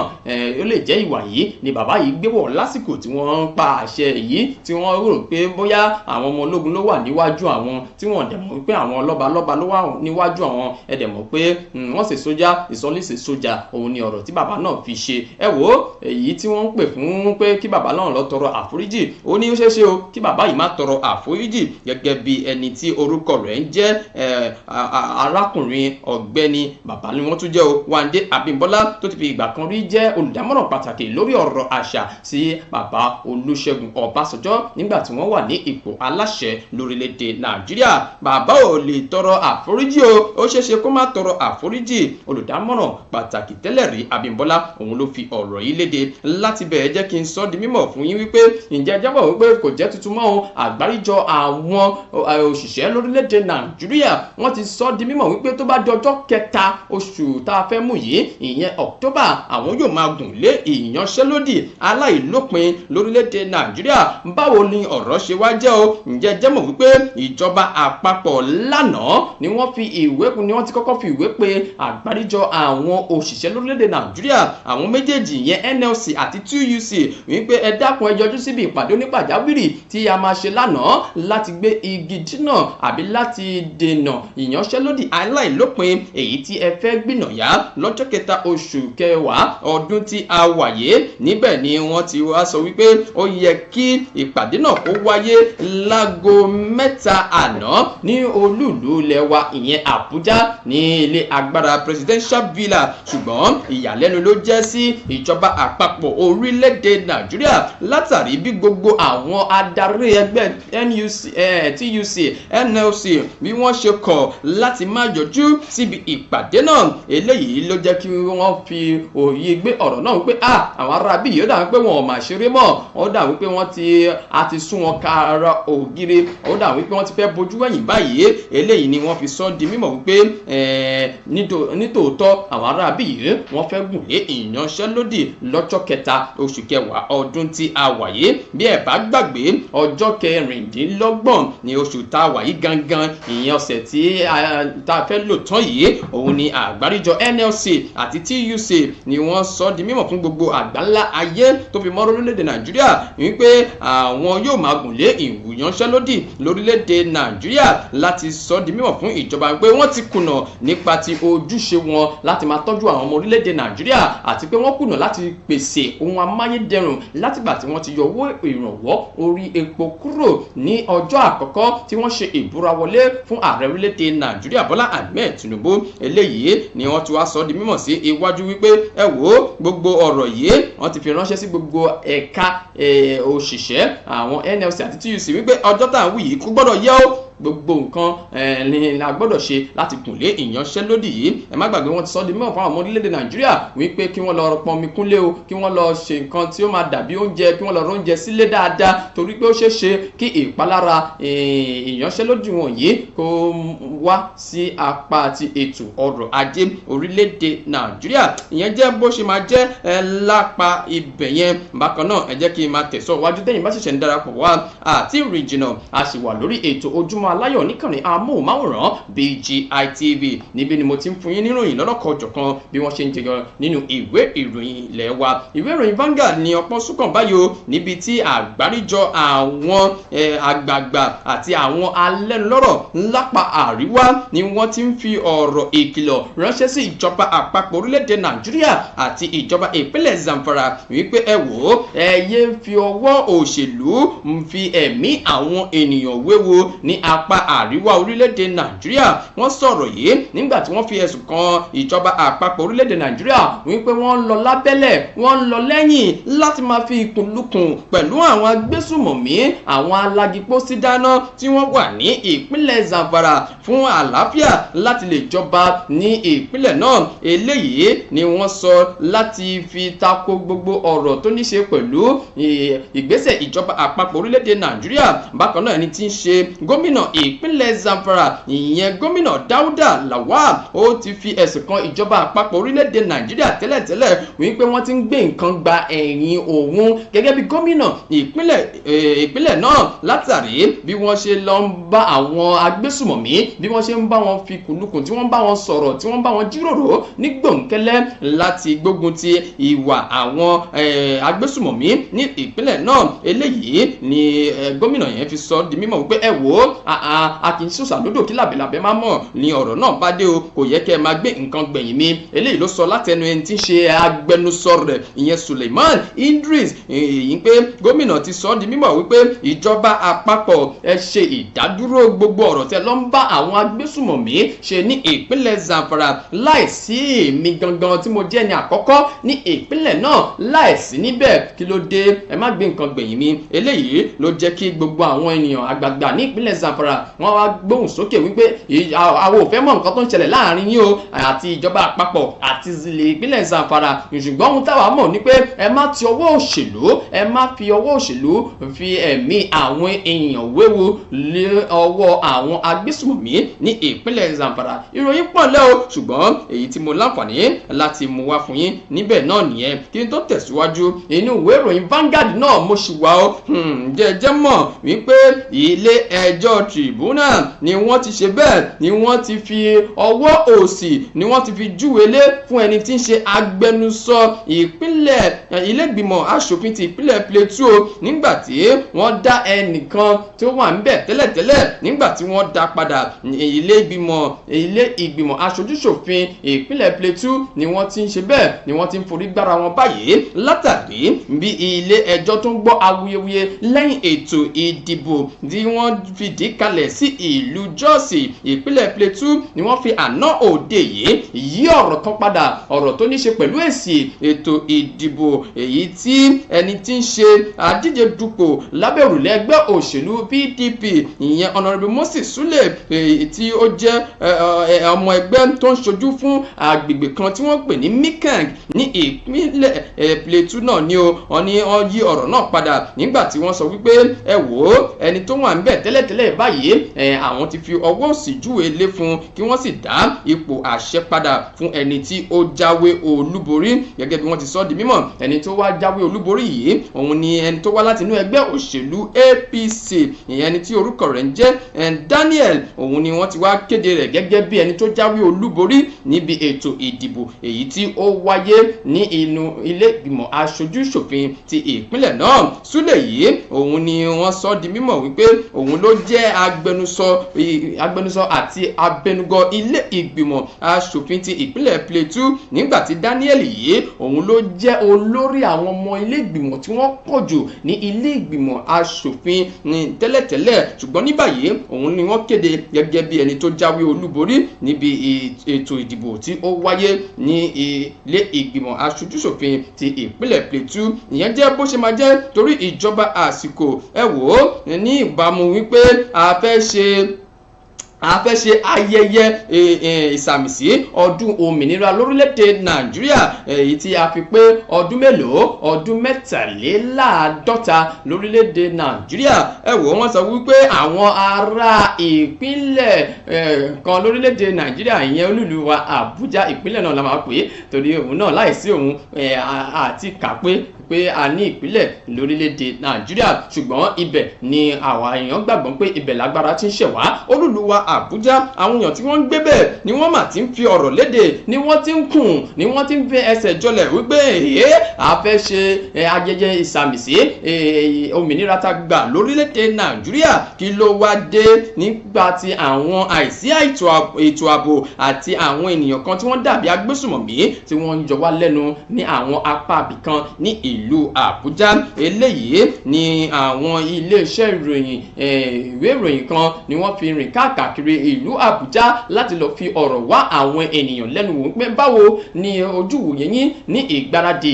ó lè jẹ́ ìwà yìí ni bàbá yìí gbé wọ̀ lásìkò tí wọ́n ń pa àṣẹ yìí tí wọ́n rò pé bóyá àwọn ọmọ ológun ló wà níwájú àwọn tí wọ́n dẹ̀ mọ̀ pé àwọn lọ́balọ́ba ló wà níwájú àwọn ẹ̀dẹ̀ mọ̀ pé wọ́n ṣe sójà ìsọlíṣe sójà òun ni ọ̀rọ̀ tí bàbá náà fi ṣe ẹ wò ó èyí tí wọ́n ń pè fún pé kí bàbá náà lọ tọrọ àforíjì ó ní ó ṣeé ṣe o kí bàbá yìí má tọrọ àforíjì gẹ́gẹ́ bí ẹni tí orúkọ rẹ̀ ń jẹ́ arákùnrin ọ̀gbẹ́ni bàbá ni wọ́n tún jẹ́ o Wande Abímbọ́lá tó ti fi ìgbà kan rí jẹ́ olùdámọ̀ràn pàtàkì lórí ọ̀rọ̀ àṣà sí bàbá Olúṣẹ́gun Ọbásanjọ́ nígbà tí wọ́n wà ní ipò aláṣẹ lórílẹ̀‐èdè Nàìjíríà bàbá ò lè tọrọ àforíjì o ó ṣeé ṣe kó má máa tọrọ àforíjì. Olùdámọ̀ràn pàtàkì tẹ́lẹ̀ rí Abímbọ́lá òun ló fi ọ̀rọ̀ yìí léde. Láti bẹ̀rẹ̀ jẹ́ kí n sọ di mímọ̀ fún yín wípé ǹjẹ́ jábọ̀ wípé kò jẹ́ tuntun mọ́ ohun àgbáríjọ àwọn òṣìṣẹ́ lórílẹ̀‐èdè Nàìjíríà wọ́n ti sọ di mímọ̀ wípé tó bá di ọjọ́ kẹta oṣù tá a fẹ́ mú yìí ìyẹn October àwọn yóò máa gùn lé ìyanṣẹ́lódì aláìlópin lórílẹ̀‐èdè Nàìjíríà. Báwo ni ọ̀rọ̀ ṣe wá jẹ́ o? ǹjẹ́ jẹ́ mọ̀ wípé ìjọba àpapọ̀ lánàá ni wọ́n ti kọ́kọ́ fi ìwé pe àgbáríjọ àwọn òṣìṣẹ́ lórílẹ̀‐èdè Nàìjíríà àwọn méjèèjì ìyẹn NLC àti TUC wípé ẹ dákun ẹ yọjú síbi ìpàdé onípàjáwìrì tí a máa ṣe lánàá láti gbé igi dínà àbí láti dènà ìyanṣẹ́lódì aláìlópin èyí tí ẹ fẹ́ gbìnàyà lọ́jọ́ kẹta oṣù kẹwàá ọdún tí a wà yìí. Níbẹ̀ ni wọ́n ti wá sọ wípé ó yẹ kí ìpàdé náà kó wáyé láago 3 àná ní olúùlú ilẹ̀ wa ìyẹn Àbújá ní ilé agbára presidential villa. Ṣùgbọ́n ìyàlẹ́nu ló jẹ́ sí ìjọba àpapọ̀ orílẹ̀-èdè Nàìjíríà látàrí bí gbogbo àwọn adarí ẹgbẹ́ TUC NLC bí wọ́n ṣe kọ̀ láti má yọjú síbi ìpàdé náà. Eléyìí ló jẹ́ kí wọ́n fi òye gbé ọ̀rọ̀ náà wípé àwọn ará bí yóò dà wípé wọn ò mà ṣeré mọ́. Ó dà wípé wọ́n ti sún wọn kára ògiri. Ó dà wípé wọ́n ti fẹ́ bojú wẹ̀yìn báyìí. Eléyìí ni wọ́n fi sọ di mímọ̀ wípé nítòótọ́ àwọn ará bí yìí wọ́n fẹ́ gùn lé ìyanṣẹ́lódì lọ́jọ́ kẹta oṣù kẹwàá ọdún tí a wà yìí. Bí ẹ bá gbàgbé ọjọ́ 26 ní oṣù tá a wà yìí gangan ìyẹn ọ̀sẹ̀ tí a fẹ́ lò tán yìí òun ni àgbáríjọ NLC àti TUC ni wọ́n sọ di mímọ̀ fún gbogbo àgbáńlá ayé tó fi mọ́ orílẹ̀-èdè Nàìjíríà wípé àwọn yóò máa gùn lé ìyanṣẹ́lódì lórílẹ̀-èdè Nàìjíríà láti sọ di mímọ̀ fún ìjọba pé wọ́n ti kùnà nípa ti ojúṣe wọn láti máa tọ́jú àwọn ọmọ orílẹ̀-èdè Nàìjíríà àti pé wọ́n kùnà láti pèsè ohun amáyédẹrùn látìgbà tí wọ́n ti yọ owó ìrànwọ́ orí epo kúrò ní ọjọ́ àkọ́kọ́ tí wọ́n ṣe ìbúra wọlé fún ààrẹ orílẹ̀-èdè Nàìjíríà Bọ́lá Ahmed Tinubu. Eléyìí ni wọ́n ti wá sọ di mímọ̀ sí iwájú wípé ẹ wò ó gbogbo ọ̀rọ̀ yìí wọ́n ti fi ránṣẹ́ sí gbogbo ẹ̀ka òṣìṣẹ́ àwọn NLC àti TUC wípé ọjọ́ tá à ń wí yìí kò gbọ́dọ̀ yẹ ó gbogbo nǹkan ni a gbọ́dọ̀ ṣe láti gùn lé ìyanṣẹ́lódì yìí. Ẹ má gbàgbé wọ́n ti sọ di mímọ̀ fún àwọn ọmọ orílẹ̀-èdè Nàìjíríà wípé kí wọ́n lọ pọnmi kúnlé o, kí wọ́n lọ ṣe nǹkan tí ó máa dàbí oúnjẹ, kí wọ́n lọ róúnjẹ sílé dáadáa torí pé ó ṣeé ṣe kí ìpalára ìyanṣẹ́lódì wọ̀nyí kó wá sí apá ti ètò ọrọ̀ ajé orílẹ̀-èdè Nàìjíríà. Ìyẹn jẹ́ bó ṣe máa jẹ́ lápá ibẹ̀ yẹn. Bákan náà ẹ jẹ́ kí n máa tẹ̀síwájú tẹ́yìn bá ṣẹ̀ṣẹ̀ ń darapọ̀ wá àti ìrìnjìnà a sì wà lórí ètò ojúmọ́ aláyọ̀ níkànnì amóhùnmáwòrán BGI TV. Níbi ni mo ti ń fún yín níròyìn lọ́lọ́kọ̀ọ́jọ̀kan bí wọ́n ṣe ń jẹyọ nínú ìwé ìròyìn ilẹ̀ wa. Ìwé ìròyìn Vanguard ni ọpọ́n súnkàn báyò níbi tí àgbáríjọ àwọn àgbààgbà àti àwọn alẹ́nulọ́rọ̀ lápá àríwá ni wọ́n ti ń fi ọ̀rọ̀ ìkìlọ̀ ránṣẹ́ sí ìjọba àpapọ̀ orílẹ̀-èdè Nàìjíríà àti ìjọba ìpínlẹ̀ Zamfara wípé ẹ wò ó ẹ yé fi ọwọ́ òṣèlú fi ẹ̀mí àwọn ènìyàn wéwu ní apá àríwá orílẹ̀-èdè Nàìjíríà. Wọ́n sọ̀rọ̀ yìí nígbà tí wọ́n fi ẹ̀sùn kan ìjọba àpapọ̀ orílẹ̀-èdè Nàìjíríà wípé wọ́n ń lọ lábẹ́lẹ̀ wọ́n ń lọ lẹ́yìn láti máa fi ìkùnlùkùn pẹ̀lú àwọn agbésùmọ̀mí àwọn alágipósí dáná tí wọ́n wà ní ìpínlẹ̀ Zamfara fún àlàáfíà láti lè jọba ní ìpínlẹ̀ náà. Eléyìí ni wọ́n sọ láti fi tako gbogbo ọ̀rọ̀ tó ní ṣe pẹ̀lú ìgbésẹ̀ ìjọba àpapọ̀ orílẹ̀-èdè Nàìjíríà. Bákan náà ẹni tí ń ṣe gómìnà ìpínlẹ̀ Zamfara ìyẹn gómìnà Dáúdà Lawal ó ti fi ẹ̀sùn kan ìjọba àpapọ̀ orílẹ̀-èdè Nàìjíríà tẹ́lẹ̀tẹ́lẹ̀ wípé wọ́n ti ń gbé nǹkan gba ẹ̀yìn òun gẹ́gẹ́ bí gómìnà ìpínlẹ̀ náà látàrí bí wọ́n ṣe lọ ń bá àwọn agbésùmọ̀mí bí wọ́n ṣe ń bá wọn fi kùnlùkùn tí wọ́n bá wọn sọ̀rọ̀ tí wọ́n bá wọn jíròrò ní gbòǹkẹ́lẹ́ láti gbógun ti ìwà àwọn agbésùmọ̀mí ní ìpínlẹ̀ náà. Eléyìí ni gómìnà yẹn fi sọ di mímọ̀ wípé ẹ wò ó a kì í sòsà lódò kí làbẹ̀làbẹ̀ má mọ̀ ni ọ̀rọ̀ náà bá dé o kò yẹ kẹ́ ẹ máa gbé nǹkan gbẹ̀yìn mi. Eléyìí ló sọ látẹnu ẹni tí ń ṣe agbẹnusọ rẹ̀ ìyẹn Suleiman Idris èyí pé gómìnà ti sọ di mímọ̀ wípé ìjọba àpapọ̀ ẹ ṣe ìdádúró gbogbo ọ̀rọ̀ tẹ́ lọ ń bá àwọn agbésùmọ̀mí ṣe ní ìpínlẹ̀ Zamfara láìsí èmi gangan tí mo jẹ́ ní àkọ́kọ́ ní ìpínlẹ̀ náà láìsí níbẹ̀ kí ló dé ẹ má gbé nǹkan gbẹ̀yìn mi. Eléyìí ló jẹ́ kí gbogbo àwọn ènìyàn àgbààgbà ní ìpínlẹ̀ Zamfara Zamfara wọ́n wá gbóhùn sókè wípé àwọn ò fẹ́ mọ̀ nǹkan tó ń ṣẹlẹ̀ láàrin yín o àti ìjọba àpapọ̀ àti ìpínlẹ̀ Zamfara ṣùgbọ́n ohun táwa mọ̀ ni pé ẹ má ti ọwọ́ òṣèlú ẹ má fi ọwọ́ òṣèlú fi ẹ̀mí àwọn èèyàn wéwu lé ọwọ́ àwọn agbésùmọ̀mí ní ìpínlẹ̀ Zamfara. Ìròyìn pọ̀ lẹ́ o ṣùgbọ́n èyí tí mo láǹfààní láti mú wá fún yín níbẹ̀ náà nìyẹn. Kí n tó tẹ̀síwájú inú ìwé ìròyìn Vanguard náà mo ṣì wà ó jẹ́jẹ́ mọ̀ wípé ilé ẹjọ́ tribunal ni wọ́n ti ṣe bẹ́ẹ̀ ni wọ́n ti fi ọwọ́ òsì ni wọ́n ti fi júwèlé fún ẹni tí ń ṣe agbẹnusọ ìpínlẹ̀ ilé ìgbìmọ̀ aṣòfin ti ìpínlẹ̀ Plateau nígbà tí wọ́n dá ẹnìkan tí ó wà níbẹ̀ tẹ́lẹ̀tẹ́lẹ̀ nígbà tí wọ́n dá padà ilé ìgbìmọ̀ aṣojúṣòfin ìpínlẹ̀ Plateau ni wọ́n ti ń ṣe bẹ́ẹ̀ ni wọ́n ti ń forí gbára wọn báyìí látàrí bí ilé ẹjọ́ tó ń gbọ́ awuyewuye lẹ́yìn ètò ìdìbò tí wọ́n fìdí kalẹ̀ sí ìlú Jos ìpínlẹ̀ Plateau ni wọ́n fi àná òde yìí yí ọ̀rọ̀ kan padà ọ̀rọ̀ tó ní ṣe pẹ̀lú èsì ètò ìdìbò èyí tí ẹni tí ń ṣe adíje dupò lábẹ́ òrùlé ẹgbẹ́ òṣèlú PDP ìyẹn Honourable Moses Sule tí ó jẹ́ ọmọ ẹgbẹ́ tó ń ṣojú fún agbègbè kan tí wọ́n pè ní Mikang ní ìpínlẹ̀ Plateau náà ni wọ́n ní wọ́n yí ọ̀rọ̀ náà padà nígbà tí wọ́n sọ wípé ẹ wò ó ẹni tó wà níbẹ̀ tẹ́lẹ̀tẹ́lẹ̀ báyìí àwọn ti fi ọwọ́ òsì júwe lé fún kí wọ́n sì dá ipò àṣẹ padà fún ẹni tí ó jáwé olúborí gẹ́gẹ́ bí wọ́n ti sọ di mímọ̀ ẹni tó wá jáwé olúborí yìí òun ni ẹni tó wá láti inú ẹgbẹ́ òṣèlú APC ìyẹn ẹni tí orúkọ rẹ̀ ń jẹ́ Daniel òun ni wọ́n ti wá kéde rẹ̀ gẹ́gẹ́ bí ẹni tó jáwé olúborí níbi ètò ìdìbò èyí tí ó wáyé ní inú ilé ìgbìmọ̀ aṣojú-ṣòfin ti ìpínlẹ̀ náà. Sule yìí òun ni wọ́n sọ di mímọ̀ wípé òun ló jẹ́ agbẹnusọ àti abẹnugọ ilé ìgbìmọ̀ aṣòfin ti ìpínlẹ̀ Plateau nígbà tí Daniel yìí òun ló jẹ́ olórí àwọn ọmọ ilé ìgbìmọ̀ tí wọ́n pọ̀ jù ní ilé ìgbìmọ̀ aṣòfin tẹ́lẹ̀tẹ́lẹ̀ ṣùgbọ́n ní báyìí òun ni wọ́n kéde gẹ́gẹ́ bí ẹni tó jáwé olúborí níbi ètò ìdìbò tí ó wáyé ní ilé ìgbìmọ̀ aṣojú-ṣòfin ti ìpínlẹ̀ Plateau. Ìyẹn jẹ́ bó ṣe máa jẹ́ torí ìjọba àsìkò ẹ wò ó ní ìbámu wípé a fẹ́ ṣe ayẹyẹ ìsàmìsí ọdún òmìnira lórílẹ̀‐èdè Nàìjíríà èyí tí a fi pé ọdún mélòó ọdún 43 lórílẹ̀‐èdè Nàìjíríà ẹ wò wọ́n sọ wípé àwọn ará ìpínlẹ̀ kan lórílẹ̀‐èdè Nàìjíríà ìyẹn olúlu wa Àbújá ìpínlẹ̀ náà la máa pè é torí òun náà láìsí òun àti kà pé a ní ìpínlẹ̀ lórílẹ̀‐èdè Nàìjíríà ṣùgbọ́n ibẹ̀ ni àwọn èèyàn gbàgbọ́ pé ibẹ̀ lágbára ti ń ṣẹ̀ wá olúlu wa Àbújá àwọn èèyàn tí wọ́n ń gbé bẹ́ẹ̀ ni wọ́n mà ti ń fi ọ̀rọ̀ léde ni wọ́n ti ń kùn ni wọ́n ti ń fi ẹsẹ̀ jọlẹ̀ wípé a fẹ́ ṣe ayẹyẹ ìsàmìsí òmìnira tá gbà lórílẹ̀‐èdè Nàìjíríà kí ló wá dé nígbà tí àwọn àìsí ètò ààbò àti àwọn ènìyàn kan tí wọ́n dàbí agbésùmọ̀mí tí wọ́n ń jọ wá lẹ́nu ní àwọn apá ibìkan ní ìlú Àbújá eléyìí ni àwọn iléeṣẹ́ ìròyìn ìwé ìròyìn kan ni wọ́n fi rìn káàkiri ìlú Àbújá láti lọ fi ọ̀rọ̀ wá àwọn ènìyàn lẹ́nu wò pé báwo ni ojú wòye yín ní ìgbáradì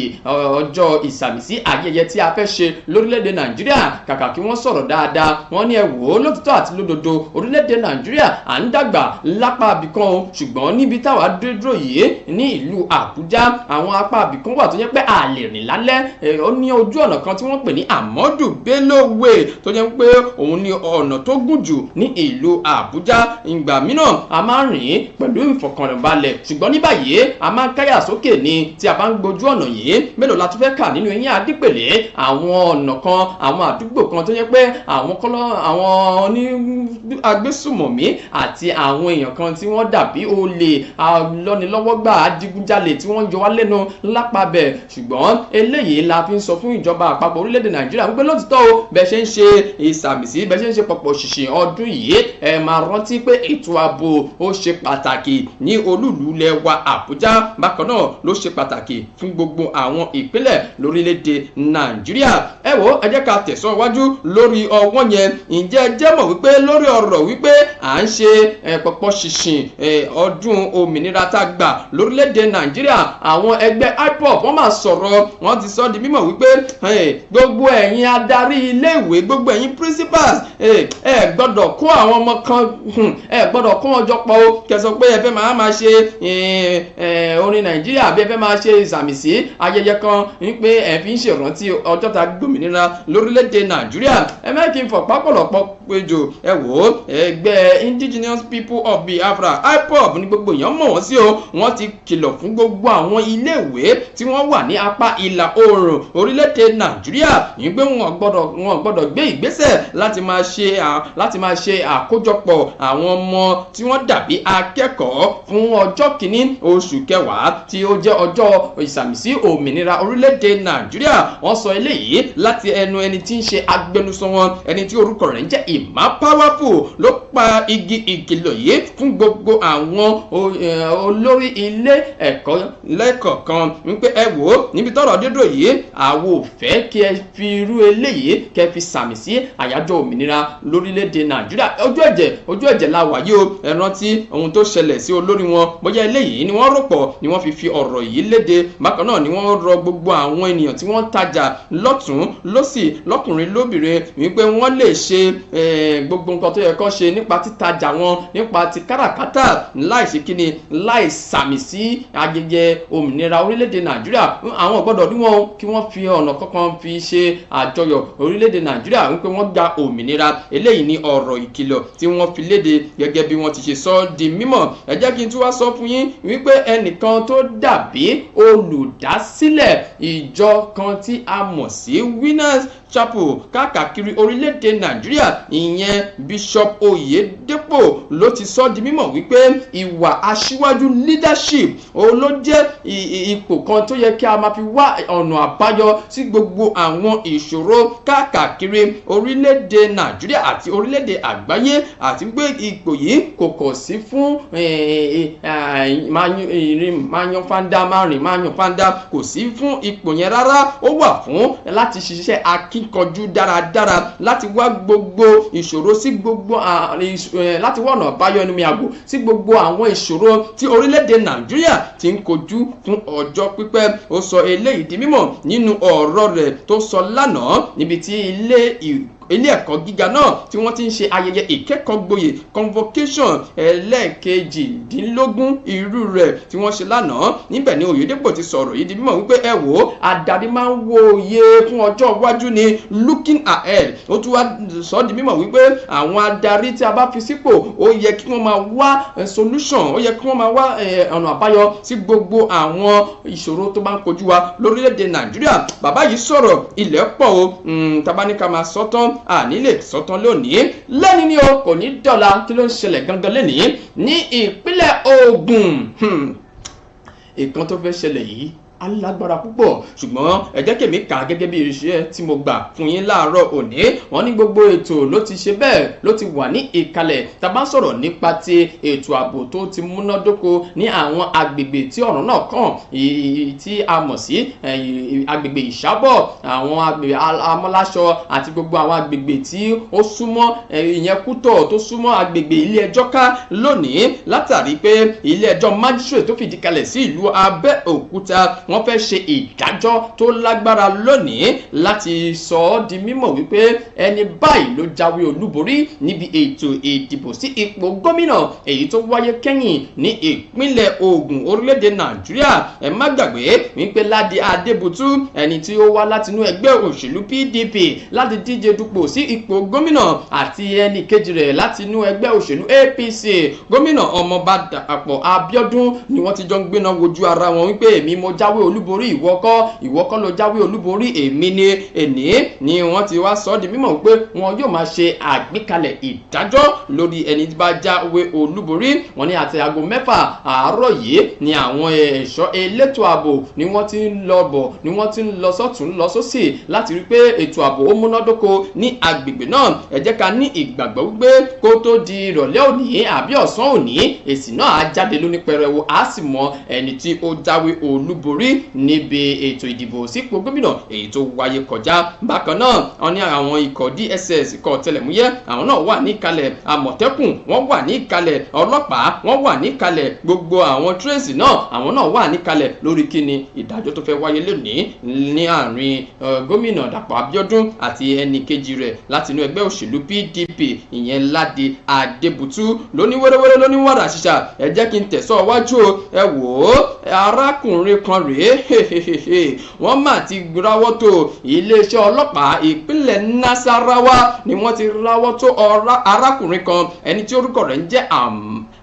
ọjọ́ ìsàmìsí ayẹyẹ tí a fẹ́ ṣe lórílẹ̀‐èdè Nàìjíríà kàkà kí wọ́n sọ̀rọ̀ dáadáa wọ́n ní ẹ wò ó lótìtọ́ àti lódodo orílẹ̀‐èdè Nàìjíríà à ń dàgbà lápá abìkan o ṣùgbọ́n níbi táwa dúró yìí ní ìlú Àbújá àwọn apá abìkan wà tó jẹ́ pé a lè rìn lálẹ́ ó ní ojú ọ̀nà kan tí wọ́n pè ní Amadu Bello Way tó jẹ́ pé òun ni ọ̀nà tó gùn jù ní ìlú Àbújá ìgbà mìíràn a máa ń rìn pẹ̀lú ìfọ̀kànbalẹ̀ ṣùgbọ́n ní báyìí a máa ń káyà sókè ni tí a bá ń gbójú ọ̀nà yìí mélòó la tún fẹ́ kà nínú eyín adípèlé àwọn ọ̀nà kan àwọn àdúgbò kan tó jẹ́ pé àwọn ní agbésùmọ̀mí àti àwọn èèyàn kan tí wọ́n dàbí olè alọ́nilọ́wọ́gbà adigunjalè tí wọ́n yọ wá lẹ́nu lápabẹ̀ ṣùgbọ́n eléyìí la fi ń sọ fún ìjọba àpapọ̀ orílẹ̀-èdè Nàìjíríà wípé lótìtọ́ o bẹ́ẹ̀ ṣe ń ṣe ìsàmìsí bẹ́ẹ̀ ṣe ń ṣe pọ̀pọ̀ ṣìṣì ọdún yìí ẹ máa rántí rántí pé ètò ààbò ó ṣe pàtàkì ní olúùlú ilẹ̀ wa Àbújá, bákan náà ló ṣe pàtàkì fún gbogbo àwọn ìpínlẹ̀ lórílẹ̀‐èdè Nàìjíríà. ẹ wò ẹ jẹ́ ká tẹ̀síwájú lórí ọwọ́ yẹn. ǹjẹ́ ẹ jẹ́ mọ̀ wípé lórí ọ̀rọ̀ wípé à ń ṣe pọ̀pọ̀ ṣìnṣìn ọdún òmìnira tá a gbà lórílẹ̀‐èdè Nàìjíríà, àwọn ẹgbẹ́ IPOB wọ́n máa sọ̀rọ̀, wọ́n ti sọ di mímọ̀ wípé gbogbo ẹ̀yin adarí iléèwé, gbogbo ẹ̀yin principals ẹ gbọ́dọ̀ kó àwọn ọmọ kan ẹ gbọ́dọ̀ kó wọn jọ pọ̀ o kẹsàn pé ẹ fẹ́ máa ṣe orin Nàìjíríà bí ẹ fẹ́ máa ṣe ìsàmì sí ayẹyẹ kan wípé ẹ fi ń ṣèrántí ọjọ́ tá a gbòmìnira lórílẹ̀‐èdè Nàìjíríà. ẹ mẹ́kì ń fọ̀pá pọ̀lọpọ̀ péjọ ẹ wò ó ẹgbẹ́ Indigenous People of Biafra IPOB ní gbogbo èèyàn mọ̀ wọ́n sí o. wọ́n ti kìlọ̀ fún gbogbo àwọn iléèwé tí wọ́n wà ní apá ìlà oòrùn orílẹ̀‐èdè Nàìjíríà yìí pé wọn gbọ́dọ̀ gbé ìgbésẹ̀ láti máa ṣe àkójọpọ̀ àwọn ọmọ tí wọ́n dàbí akẹ́kọ̀ọ́ fún ọjọ́ kìíní oṣù kẹwàá tí ó jẹ́ ọjọ́ ìsàmìsí òmìnira orílẹ̀‐èdè Nàìjíríà. wọ́n sọ eléyìí láti ẹnu ẹni tí ń ṣe agbẹnusọ wọn, ẹni tí orúkọ rẹ̀ ń jẹ́ Emma Powerful ló pa igi ìkìlọ̀ yìí fún gbogbo àwọn olórí ilé ẹ̀kọ́ lẹ́kọ̀ọ̀kan wípé ẹ wò ó níbi tọ́rọ̀ dédò yìí àwo ò fẹ́ kí ẹ fi irú eléyìí kẹ́ fi sàmì sí àyájọ́ òmìnira lórílẹ̀‐èdè Nàìjíríà. ojú ẹ̀jẹ̀ la wà yìí o. ẹ rántí ohun tó ṣẹlẹ̀ sí olórí wọn, bóyá eléyìí ni wọ́n rò pọ̀ ni wọ́n fi ọ̀rọ̀ yìí léde. bákan náà ni wọ́n rọ gbogbo àwọn ènìyàn tí wọ́n tajà lọ́tún lọ́sì lọ́kùnrin lóbìnrin wípé wọ́n lè ṣe gbogbo nǹkan tó yẹ kó ṣe nípa títajà wọn, nípa ti káràkátà láìsí kíni láì sàmì sí ayẹyẹ òmìnira orílẹ̀-èdè Nàìjíríà. àwọn gbọ́dọ̀ rí wọn kí wọ́n fi ọ̀nà kankan fi ṣe àjọyọ̀ orílẹ̀-èdè Nàìjíríà wípé wọ́n gba òmìnira. eléyìí ni ọ̀rọ̀ ìkìlọ̀ tí wọ́n fi léde gẹ́gẹ́ bí wọ́n ti ṣe sọ di mímọ̀. ẹ jẹ́ kí n tún wá sọ fún yín wípé ẹnìkan tó dàbí olùdásílẹ̀ ìjọ kan tí a mọ̀ sí Winners Chapel káàkiri orílẹ̀-èdè Nàìjíríà, ìyẹn Bishop Oyedepo ló ti sọ di mímọ̀ wípé ìwà aṣíwájú leadership ló jẹ́ ipò kan tó yẹ kí a máa fi wá ọ̀nà àbáyọ sí gbogbo àwọn ìṣòro káàkiri orílẹ̀-èdè Nàìjíríà àti orílẹ̀-èdè àgbáyé, àti pé ipò yìí kò kọ̀ sí fún máyan fanda kò sí fún ipò yẹn rárá. ó wà fún láti ṣiṣẹ́ akíkanjú dáradára láti wá gbogbo ìṣòro sí gbogbo láti wá ọ̀nà àbáyọ ẹnu mi àgò sí gbogbo àwọn ìṣòro tí orílẹ̀-èdè Nàìjíríà ti ń kojú fún ọjọ́ pípẹ́. ó sọ eléyìí di mímọ̀ nínú ọ̀rọ̀ rẹ̀ tó sọ lánàá níbi tí ilé ẹ̀kọ́ gíga náà tí wọ́n ti ń ṣe ayẹyẹ ìkẹ́kọ̀ọ́gboyè convocation ẹlẹ́ẹ̀kejìdínlógún irú rẹ̀ tí wọ́n ṣe lánàá. níbẹ̀ ni Oyedepo ti sọ̀rọ̀ yìí di mímọ̀ wípé ẹ wò ó adarí máa ń wo òye fún ọjọ́ iwájú ni looking ahead. ó tún wá sọ di mímọ̀ wípé àwọn adarí tí a bá fi sípò ó yẹ kí wọ́n máa wá solution, ó yẹ kí wọ́n máa wá ọ̀nà àbáyọ sí gbogbo àwọn ìṣòro tó bá ń kojú wa lórílẹ̀-èdè Nàìjíríà. bàbá yìí sọ̀rọ̀ ilẹ̀ pọ̀ o, tabaníkà máa sọ tán àní lè sọ́tán lónìí. lẹ́ni ni o kò ní dọ̀la kí ló ń ṣẹlẹ̀ gangan lẹ́nìí ní ìpínlẹ̀ Ògùn. ìkan tó fẹ́ ṣẹlẹ̀ yìí alágbára púpọ̀, ṣùgbọ́n ẹ jẹ́ kèmí kà gẹ́gẹ́ bí iṣẹ́ tí mo gbà fún yín láàárọ̀ òní. wọ́n ní gbogbo ètò ló ti ṣe bẹ́ẹ̀ ló ti wà ní ìkàlẹ̀. tá bá sọ̀rọ̀ nípa ti ètò ààbò tó ti múnádóko ní àwọn agbègbè tí ọ̀rọ̀ náà kàn, tí a mọ̀ sí agbègbè Ìṣàbọ̀, àwọn agbègbè Amọ́láṣọ àti gbogbo àwọn agbègbè tí ó súnmọ́ ìyẹn Kútọ̀ tó súnmọ́ agbègbè ilé ẹjọ́ ká lónìí látàrí pé ilé ẹjọ́ májísírèètì tó fìdí kalẹ̀ sí ìlú Abẹ́òkúta wọ́n fẹ́ ṣe ìdájọ́ tó lágbára lónìí láti sọ ọ́ di mímọ̀ wípé ẹni báyìí ló jáwé olúborí níbi ètò ìdìbò sí ipò gómìnà èyí tó wáyé kẹ́yìn ní ìpínlẹ̀ Ògùn orílẹ̀-èdè Nàìjíríà. ẹ má gbàgbé wípé Ládi Adébútú ẹni tí ó wá látinú ẹgbẹ́ òṣèlú PDP láti díje dupò sí ipò gómìnà àti ẹnì kejì rẹ̀ látinú ẹgbẹ́ òṣèlú APC gómìnà Ọmọọba Dàpọ̀ Abíọ́dún ni wọ́n ti jọ ń gbéná wojú ara wọn wípé èmi mo jáwé jáwé olúborí, ìwọ kọ́ ló jáwé olúborí, èmi ni wọ́n ti wá sọ di mímọ̀ pé wọn yóò máa ṣe àgbékalẹ̀ ìdájọ́ lórí ẹni tí bá jáwé olúborí. wọ́n ní àti aago 6 àárọ̀ yìí ni àwọn ẹ̀ṣọ́ elétò ààbò ni wọ́n ti ń lọ bọ̀, ni wọ́n ti ń lọ sọ́tún lọ sósì láti rí pé ètò ààbò ó múnádóko ní agbègbè náà. ẹ jẹ́ ká ní ìgbàgbọ́ wípé kó tó di ìrọ̀lẹ́ òní àbí ọ̀sán òní èsì náà á jáde lóní pẹrẹwu, á sì mọ ẹni tí ó jáwé olúborí níbi ètò ìdìbò sípò gómìnà èyí tó wáyé kọjá. bákan náà wọ́n ní àwọn ikọ̀ DSS, ikọ̀ ọ̀tẹlẹ̀múyẹ́, àwọn náà wà níkàlẹ̀, àmọ̀tẹ́kùn wọ́n wà níkàlẹ̀, ọlọ́pàá wọ́n wà níkàlẹ̀, gbogbo àwọn tírèsì náà àwọn náà wà níkàlẹ̀ lórí kíni ìdájọ́ tó fẹ́ wáyé lónìí ní àárín gómìnà Dàpọ̀ Abíọ́dún àti ẹnì kejì rẹ̀ láti inú ẹgbẹ́ òṣèlú PDP ìyẹn Ládi Adébútú. lóní wẹ́rẹ́wẹ́rẹ́ lóní wàrà ṣíṣà ẹ jẹ́ kí n tẹ̀sọ́ wájú o. ẹ wò ó, arákùnrin kan rèé wọ́n mà ti ráwọ́ tó iléeṣẹ́ ọlọ́pàá ìpínlẹ̀ Nasarawa ni wọ́n ti ráwọ́ tó arákùnrin kan ẹni tí orúkọ rẹ̀ ń jẹ́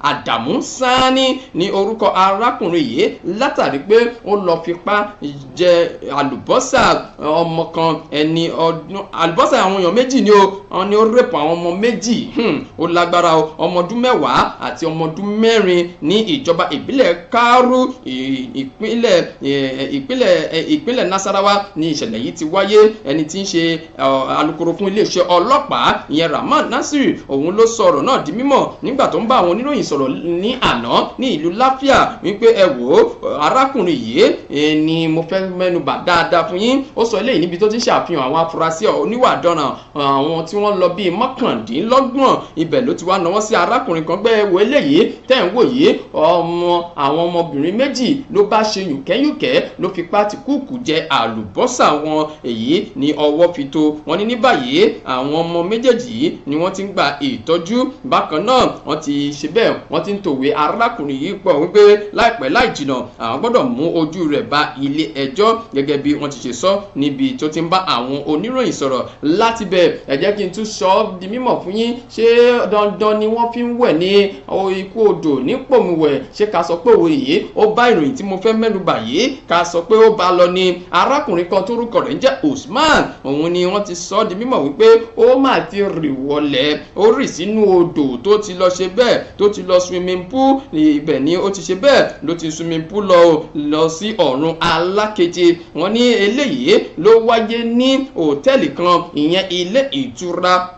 Àdàmú Sáání ní orúkọ arákùnrin yìí látàrí pé ó lọ fipá jẹ àlùbọ́sà ọmọ kan ẹni ọdún, àlùbọ́sà àwọn èèyàn méjì ni ó ní ó rèpọ̀ àwọn ọmọ méjì. ó lágbára o, ọmọ ọdún 10 àti ọmọ ọdún 4 ní ìjọba ìbílẹ̀ Kárú ìpínlẹ̀ Nasarawa ní ìṣẹ̀lẹ̀ yìí ti wáyé. ẹni tí ń ṣe alukoro fún iléeṣẹ́ ọlọ́pàá ìyẹn Rahman Nasir òun ló sọ ọ̀rọ̀ náà di mímọ̀ nígbà tó ń bá àwọn oníròyìn sọ̀rọ̀ ní àná ní ìlú Láfíà wípé ẹ wò ó, arákùnrin yìí ni mo fẹ́ mẹ́nubà dáadáa fún yín. ó sọ eléyìí níbi tó ti ṣàfihàn àwọn afurasí oníwà ọ̀daràn àwọn tí wọ́n lọ bíi 29 ibẹ̀ ló ti wá náwó sí arákùnrin kan gbé wo eléyìí tẹ́ ń wò yìí, àwọn ọmọbìnrin méjì ló bá ṣe yùnkẹ́yùnkẹ́ ló fipá ti kúùkù jẹ àlùbọ́sà wọn, èyí ni ọwọ́ fi tó. wọ́n ní báyìí àwọn ọmọ méjèèjì yìí ni wọ́n ti ń gba ìtọ́jú. bákan náà wọ́n ti ṣe bẹ́ẹ̀, wọ́n ti ń tòwé arákùnrin yìí pọ̀ wípé láìpẹ́ láì jìnnà àwọn gbọ́dọ̀ mú ojú rẹ̀ bá ilé ẹjọ́ gẹ́gẹ́ bí wọ́n ti ṣe sọ níbi tó ti ń bá àwọn oníròyìn sọ̀rọ̀. láti bẹ̀ ẹ jẹ́ kí n tún sọ di mímọ̀ fún yín, ṣé dandan ni wọ́n fi ń wẹ̀ ní ikú odò ní pòmùwẹ̀? ṣé ká sọ pé òwe yìí ó bá ìròyìn tí mo fẹ́ mẹ́nubà yìí ká sọ pé ó bá lọ ni? arákùnrin kan tó rúkọ rẹ̀ ń jẹ́ Usman, òun ni wọ́n ti sọ di mímọ̀ wípé ó máa ti rì wọlẹ̀, ó rì sínú odò tó ti lọ ṣe bẹ́ẹ̀ tó ti lọ swimming pool, ibẹ̀ ni ó ti ṣe bẹ́ẹ̀ ló ti swimming pool lọ sí ọ̀run alákeje. wọ́n ní eléyìí ló wáyé ní hòtẹ́ẹ̀lì kan ìyẹn ilé ìtura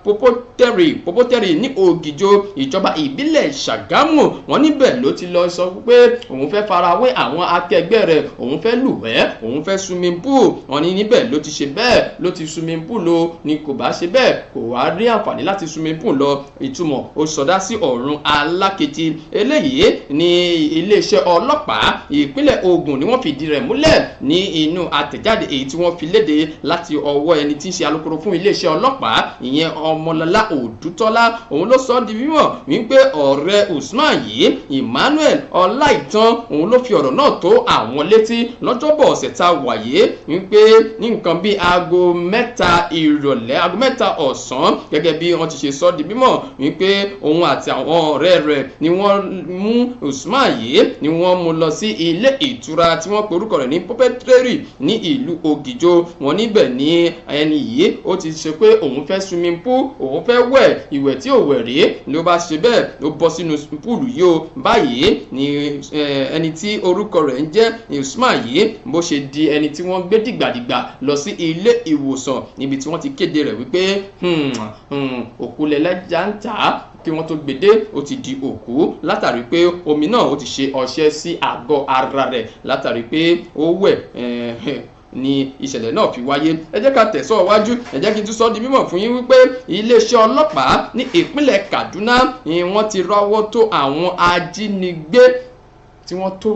Popoteri ní Ògìjò ìjọba ìbílẹ̀ Ṣàgámù. wọ́n níbẹ̀ ló ti lọ sọ pé òun fẹ́ farawé àwọn akẹgbẹ́ rẹ̀, òun fẹ́ lùwẹ̀, òun fẹ́ swimming pool. wọ́n ní níbẹ̀ ló ti ṣe bẹ́ẹ̀ ló ti swimming pool lọ, ni kò bá ṣe bẹ́ẹ̀ kò wá rí àǹfààní láti swimming pool lọ, ìtumọ̀ ó sọdá sí ọ̀run alákeje. eléyìí ni iléeṣẹ́ ọlọ́pàá ìpínlẹ̀ Ògùn ni wọ́n fìdí rẹ̀ múlẹ̀ ní inú àtẹ̀jáde èyí tí wọ́n fi léde láti ọwọ́ ẹni tí ń ṣe alukoro fún iléeṣẹ́ ọlọ́pàá ìyẹn Ọmọlọ́lá Òdútọ́lá. òun ló sọ di mímọ̀ wípé ọ̀rẹ́ Usman yìí Emmanuel Ọláìtàn òun ló fi ọ̀rọ̀ náà tó àwọn létí lọ́jọ́bọ̀ ọ̀sẹ̀ tá a wáyé wípé ní nǹkan bíi aago 3 ìrọ̀lẹ́, aago 3 ọ̀sán gẹ́gẹ́ bí wọ́n ti ṣe sọ di mímọ̀ wípé òun àti àwọn ọ̀rẹ́ rẹ̀ ni wọ́n mú Usman yìí ni wọ́n mú lọ sí ilé ìtura tí wọ́n pe orúkọ rẹ̀ ní Popoteri ní ìlú Ògìjò. wọ́n níbẹ̀ ní ẹni yìí ó ti ṣe pé òun fẹ́ swimming pool, òun fẹ́ wẹ̀, ìwẹ̀ tí ò wẹ̀ rí ló bá ṣe bẹ́ẹ̀ ló bọ́ sínú púùlù yìí o. báyìí ni ẹni tí orúkọ rẹ̀ ń jẹ́ Usman yìí bó ṣe di ẹni tí wọ́n gbé dìgbàdìgbà lọ sí ilé ìwòsàn níbi tí wọ́n ti kéde rẹ̀ wípé òkú lẹ́lẹ́jà ń tà á, kí wọ́n tó gbèdé ó ti di òkú látàrí pé omi náà ó ti ṣe ọṣẹ́ sí àgọ́ ara rẹ̀ látàrí pé ó wẹ̀ ni ìṣẹ̀lẹ̀ náà fi wáyé. ẹ jẹ́ ká tẹ̀sọ́ wájú, ẹ jẹ́ kí n tún sọ di mímọ̀ fún yín wípé iléeṣẹ́ ọlọ́pàá ní ìpínlẹ̀ Kaduna ni wọ́n ti rọ́wọ́ tó àwọn ajínigbé tí wọ́n tó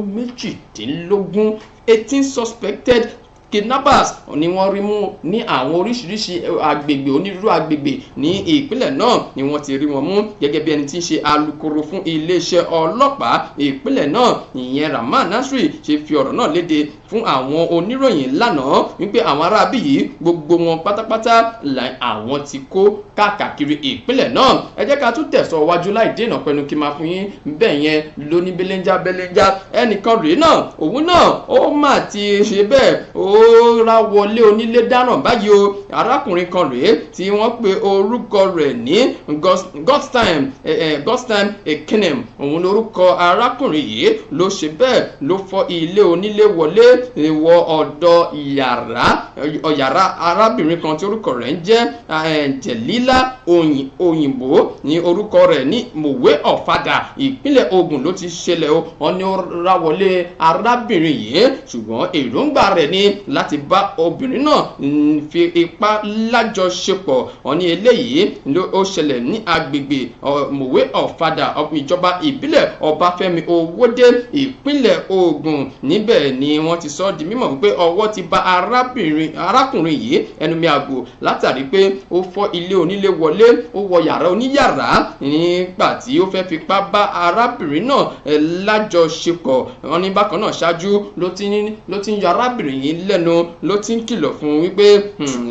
18 suspected kidnappers ni wọ́n rí mú ní àwọn oríṣiríṣi agbègbè, onírúurú agbègbè ní ìpínlẹ̀ náà ni wọ́n ti rí wọn mú gẹ́gẹ́ bí ẹni tí ń ṣe alukoro fún iléeṣẹ́ ọlọ́pàá ìpínlẹ̀ náà ìyẹn Rahman Nasir ṣe fi ọ̀rọ̀ náà léde fún àwọn oníròyìn lánàá wípé àwọn aráabí yìí gbogbo wọn pátápátá àwọn ti kó káàkiri ìpínlẹ̀ náà. ẹ jẹ́ ká tún tẹ̀sọ̀ wájú láì dènà pẹ̀lú kí n máa fún yín bẹ́ẹ̀ yẹn lóní belenja ẹnìkan rèé náà òun náà ó mà ti ṣe bẹ́ẹ̀ ó ra wọlé onílé dáràn báyìí o. arákùnrin kan rèé tí wọ́n pe orúkọ rẹ̀ ní Godtime Ekinem òun lórúkọ arákùnrin yìí ló ṣe bẹ́ẹ̀ ló fọ́ ilé onílé wọlé wọ ọ̀dọ̀ yàrá arábìnrin kan tí orúkọ rẹ̀ ń jẹ́ Jẹ̀lílá Òyìnbó ní orúkọ rẹ̀ ní Mòwe Ọ̀fadà ìpínlẹ̀ Ògùn ló ti ṣẹlẹ̀ o. wọ́n ní ó ra wọlé arábìnrin yìí ṣùgbọ́n èròǹgbà rẹ̀ ní láti bá obìnrin náà fi ipá lájọṣepọ̀. wọ́n ní eléyìí ó ṣẹlẹ̀ ní agbègbè Mòwe Ọ̀fadà ìjọba ìbílẹ̀ Ọbáfẹ́mi Owódé ìpínlẹ̀ Ògùn. níbẹ̀ ni wọ́n ti sọ di mímọ̀ wípé ọwọ́ ti bá arákùnrin yìí ẹnu mi àgò látàrí pé ó fọ́ ilé onílé wọlé ó wọ yàrá oníyàrá nígbà tí ó fẹ́ fipá bá arábìnrin náà lájọṣepọ̀. wọ́n ní bákan náà ṣáájú ló ti ń yọ arábìnrin yìí lẹ́nu ló ti ń kìlọ̀ fún un wípé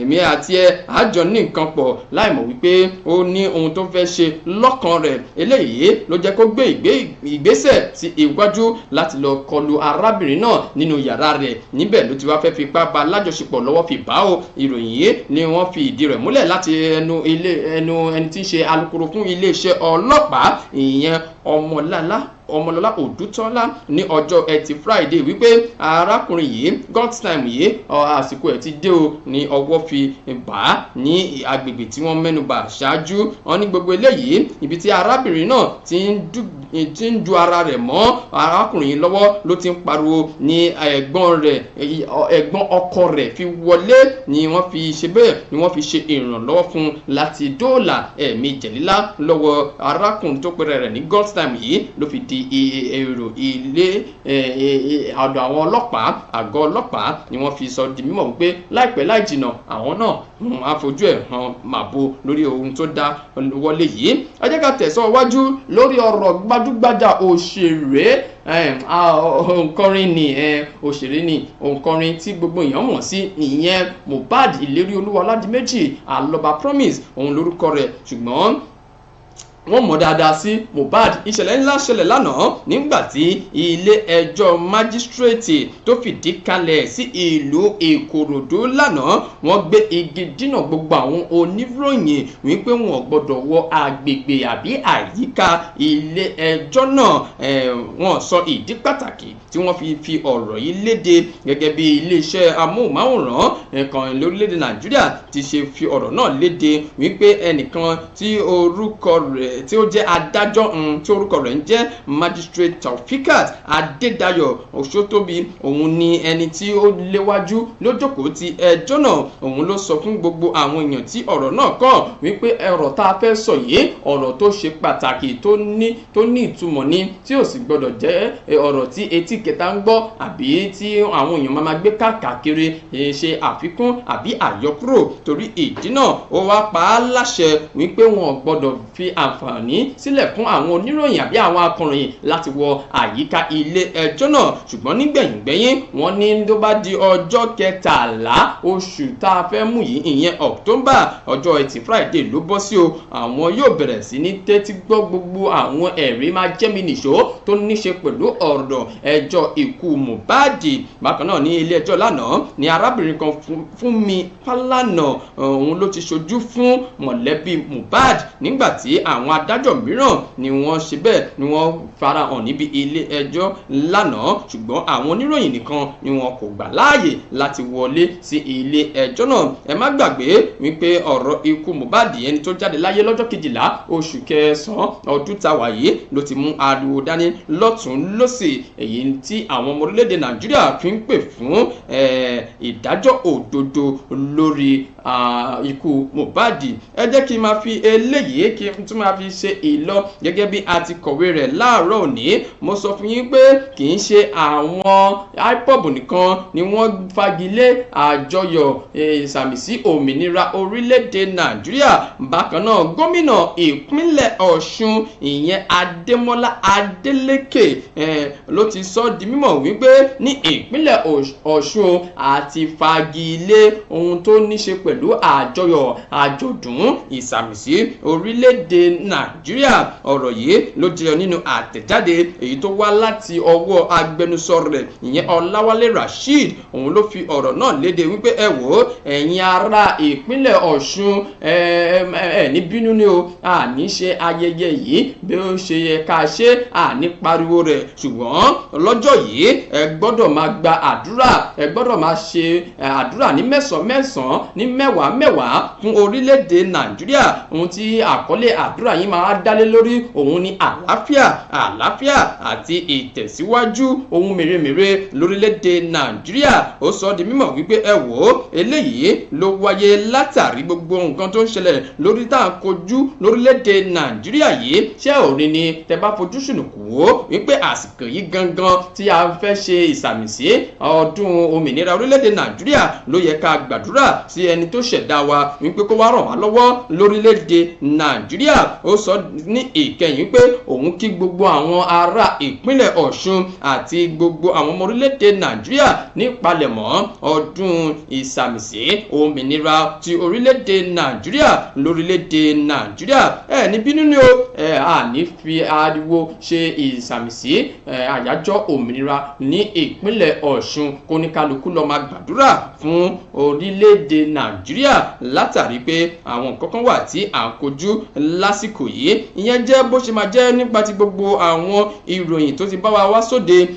èmi àti ẹ àjọ ní nǹkan pọ̀ láìmọ̀ wípé ó ní ohun tó fẹ́ ṣe lọ́kàn rẹ̀. eléyìí ló jẹ́ kó gbé ìgbésẹ̀ sí iwájú láti lọ kọlu arábìnrin náà nínú yàrá rẹ̀. níbẹ̀ ló ti wá fẹ́ fipá bá lájọṣepọ̀ lọ́wọ́ fi bá o. ìròyìn yìí ni wọ́n fi ìdí rẹ̀ múlẹ̀ láti ẹnu ẹni tí ń ṣe alukoro fún iléeṣẹ́ ọlọ́pàá ìyẹn Ọmọlọ́lá Òdútọ́lá ní ọjọ́ Ẹtì Friday wípé arákùnrin yìí Godtime yìí àsìkò ẹ̀ ti dé o ní ọwọ́ fi bá a ní agbègbè tí wọ́n mẹ́nubà ṣáájú. wọ́n ní gbogbo eléyìí ibi tí arábìnrin náà ti ń du ara rẹ̀ mọ́ arákùnrin yìí lọ́wọ́ ló ti ń pariwo ní ẹ̀gbọ́n ọkọ rẹ̀ fi wọlé ni wọ́n fi ṣe bẹ́ẹ̀ ni wọ́n fi ṣe ìrànlọ́wọ́ fún láti dóòlà ẹ̀mí Jẹ̀lílá lọ́wọ́ arákùnrin tó pèrè rẹ̀ ní Godtime yìí ló fi di èrò ilé ọ̀dọ̀ àwọn ọlọ́pàá àgọ́ ọlọ́pàá ni wọ́n fi sọ di mímọ̀ wípé láìpẹ́ láì jìnnà àwọn náà á fojú ẹ̀ hàn màbo lórí ohun tó dá wọlé yìí. ẹ jẹ́ ká tẹ̀sán wájú lórí ọ̀rọ̀ gbajúgbajà òṣèré òǹkọrin ni òṣèré ni òǹkọrin tí gbogbo èèyàn mọ̀ sí ìyẹn Mohbad Ìléríolúwa Ọládìméjì Àlọ́ba Promise òun lórúkọ rẹ̀ ṣùgbọ́n wọ́n mọ̀ dáadáa sí Mohbad. ìṣẹ̀lẹ̀ ńlá ṣẹlẹ̀ lánàá nígbà tí ilé ẹjọ́ májísírèètì tó fìdí kalẹ̀ sí ìlú Ìkòròdú lánàá wọ́n gbé igi dínà gbogbo àwọn oníròyìn wípé wọn ò gbọ́dọ̀ wọ agbègbè àbí àyíká ilé ẹjọ́ náà. wọ́n sọ ìdí pàtàkì tí wọ́n fi ọ̀rọ̀ yìí léde gẹ́gẹ́ bí iléeṣẹ́ amóhùnmáwòrán kan lórílẹ̀‐èdè Nàìjíríà ti ṣe fi ọ̀rọ̀ náà léde wípé ẹnìkan tí orúkọ rẹ̀ tí ó jẹ́ adájọ́ tí orúkọ rẹ̀ ń jẹ́ magistrate Taufikat Adédayọ̀ Òṣótóbi òun ni ẹni tí ó léwájú lójókòó ti ẹjọ́ náà. òun ló sọ fún gbogbo àwọn èèyàn tí ọ̀rọ̀ náà kàn wípé ọ̀rọ̀ tá a fẹ́ sọ yìí ọ̀rọ̀ tó ṣe pàtàkì tó ní ìtumọ̀ ni tí ò sì gbọdọ̀ jẹ́ ọ̀rọ̀ tí etí kẹta ń gbọ́ àbí tí àwọn èèyàn máa gbé káàkiri ṣe àfikún àbí àyọkúrò. torí ìdí náà ó wá pa á láṣẹ wípé wọn ò gbọdọ̀ fi àǹfààní sílẹ̀ fún àwọn oníròyìn àbí àwọn akọ̀ròyìn láti wọ àyíká ilé ẹjọ́ náà. ṣùgbọ́n nígbẹ̀yìngbẹ̀yìn wọ́n ní tó bá di ọjọ́ 13 oṣù tá a fẹ́ mú yìí ìyẹn October ọjọ́ Ẹtì Friday ló bọ́ sí o. àwọn yóò bẹ̀rẹ̀ sí ní tẹ́tí gbọ́ gbogbo àwọn ẹ̀rí máa jẹ́mi nìṣó tó níṣe pẹ̀lú ọ̀rọ̀ ẹjọ́ ikú Mohbad. bákan náà ní ilé ẹjọ́ lánàá ní arábìnrin kan Fúnmi Fálànà òun ló ti ṣojú fún mọ̀lẹ́bí Mohbad nígbà tí àwọn adájọ́ mìíràn ni wọ́n ṣe bẹ́ẹ̀ ni wọ́n farahàn níbi ilé ẹjọ́ lánàá. ṣùgbọ́n àwọn oníròyìn nìkan ni wọn kò gbà láàyè láti wọlé sí ilé ẹjọ́ náà. ẹ má gbàgbé wípé ọ̀rọ̀ ikú Mohbad ẹni tó jáde láyé lọ́jọ́ 12 oṣù kẹsàn-án ọdún táwa yìí ló ti mú ariwo dání lọ́tún lọ́sì èyí tí àwọn ọmọ orílẹ̀-èdè Nàìjíríà fi ń pè fún ìdájọ́ òdodo lórí ikú Mohbad. ẹ jẹ́ kí n máa fi eléyìí kí n tún máa fi fi ṣe ìlọ gẹ́gẹ́ bí a ti kọ̀wé rẹ̀ láàárọ̀ òní. Mo sọ fún yín pé kì í ṣe àwọn IPOB nìkan ni wọ́n fagilé àjọyọ̀ ìsàmìsí òmìnira orílẹ̀-èdè Nàìjíríà. Bákan náà gómìnà ìpínlẹ̀ Ọ̀ṣun ìyẹn Adémọ́lá Adélékè ló ti sọ di mímọ̀ wípé ní ìpínlẹ̀ Ọ̀ṣun àti fagilé ohun tó ní ṣe pẹ̀lú àjọyọ̀ àjọ̀dún ìsàmìsí orílẹ̀-èdè Nàìjíríà. Ọ̀rọ̀ yìí ló jẹyọ nínú àtẹ̀jáde èyí tó wá láti ọwọ́ agbẹnusọ rẹ̀ ìyẹn Ọláwálé Rasheed. Òun ló fi ọ̀rọ̀ náà léde wípé ẹ wò ẹ̀yin ará ìpínlẹ̀ Ọ̀ṣun ní bínú ni o, àní ṣe ayẹyẹ yìí bí ó ṣe yẹ ká ṣe, àní pariwo rẹ̀, ṣùgbọ́n lọ́jọ́ yìí ẹ gbọ́dọ̀ máa gba àdúrà, ẹ gbọ́dọ̀ máa ṣe àdúrà ní mẹ́sàn-án ní mẹ́wàá fún orílẹ̀-èdè Nàìjíríà. Ohun tí àkọlé àdúrà yìí máa dálé lórí òun ni àlàáfíà àti ìtẹ̀síwájú ohun mèremère lórílẹ̀-èdè Nàìjíríà. Ó sọ di mímọ̀ wípé ẹ wò eléyìí ló wáyé látàrí gbogbo nǹkan tó ń ṣẹlẹ̀ lórí tá à ń kojú lórílẹ̀-èdè Nàìjíríà yìí. Ṣé òní ni tẹ bá fojú sùnùkù wò wípé àsìkò yìí gangan tí a fẹ́ ṣe ìsàmìsí ọdún òmìnira orílẹ̀-èdè Nàìjíríà ló yẹ ká gbàdúrà sí ẹni tó ṣẹ̀dá wa wípé kó wá ràn wá lọ́wọ́ lórílẹ̀-èdè Nàìjíríà. Ó sọ ní ìkẹyìn pé òun kí gbogbo àwọn ará ìpínlẹ̀ Ọ̀ṣun àti gbogbo àwọn ọmọ orílẹ̀-èdè Nàìjíríà ní ìpalẹ̀mọ́ ọdún ìsàmìsí òmìnira ti orílẹ̀-èdè Nàìjíríà lórílẹ̀-èdè Nàìjíríà. Ní bínú ni o, àní fi ariwo ṣe ìsàmìsí àyájọ́ òmìnira ní ìpínlẹ̀ Ọ̀ṣun kó ní kálukú lọ máa gbàdúrà fún orílẹ̀-èdè Nàìjíríà látàrí pé àwọn nǹkan kan wà tí à ń kojú lásìkò yìí. Ìyẹn jẹ́ bó ṣe máa jẹ́ nípa ti gbogbo àwọn ìròyìn tó ti bá wa wá sóde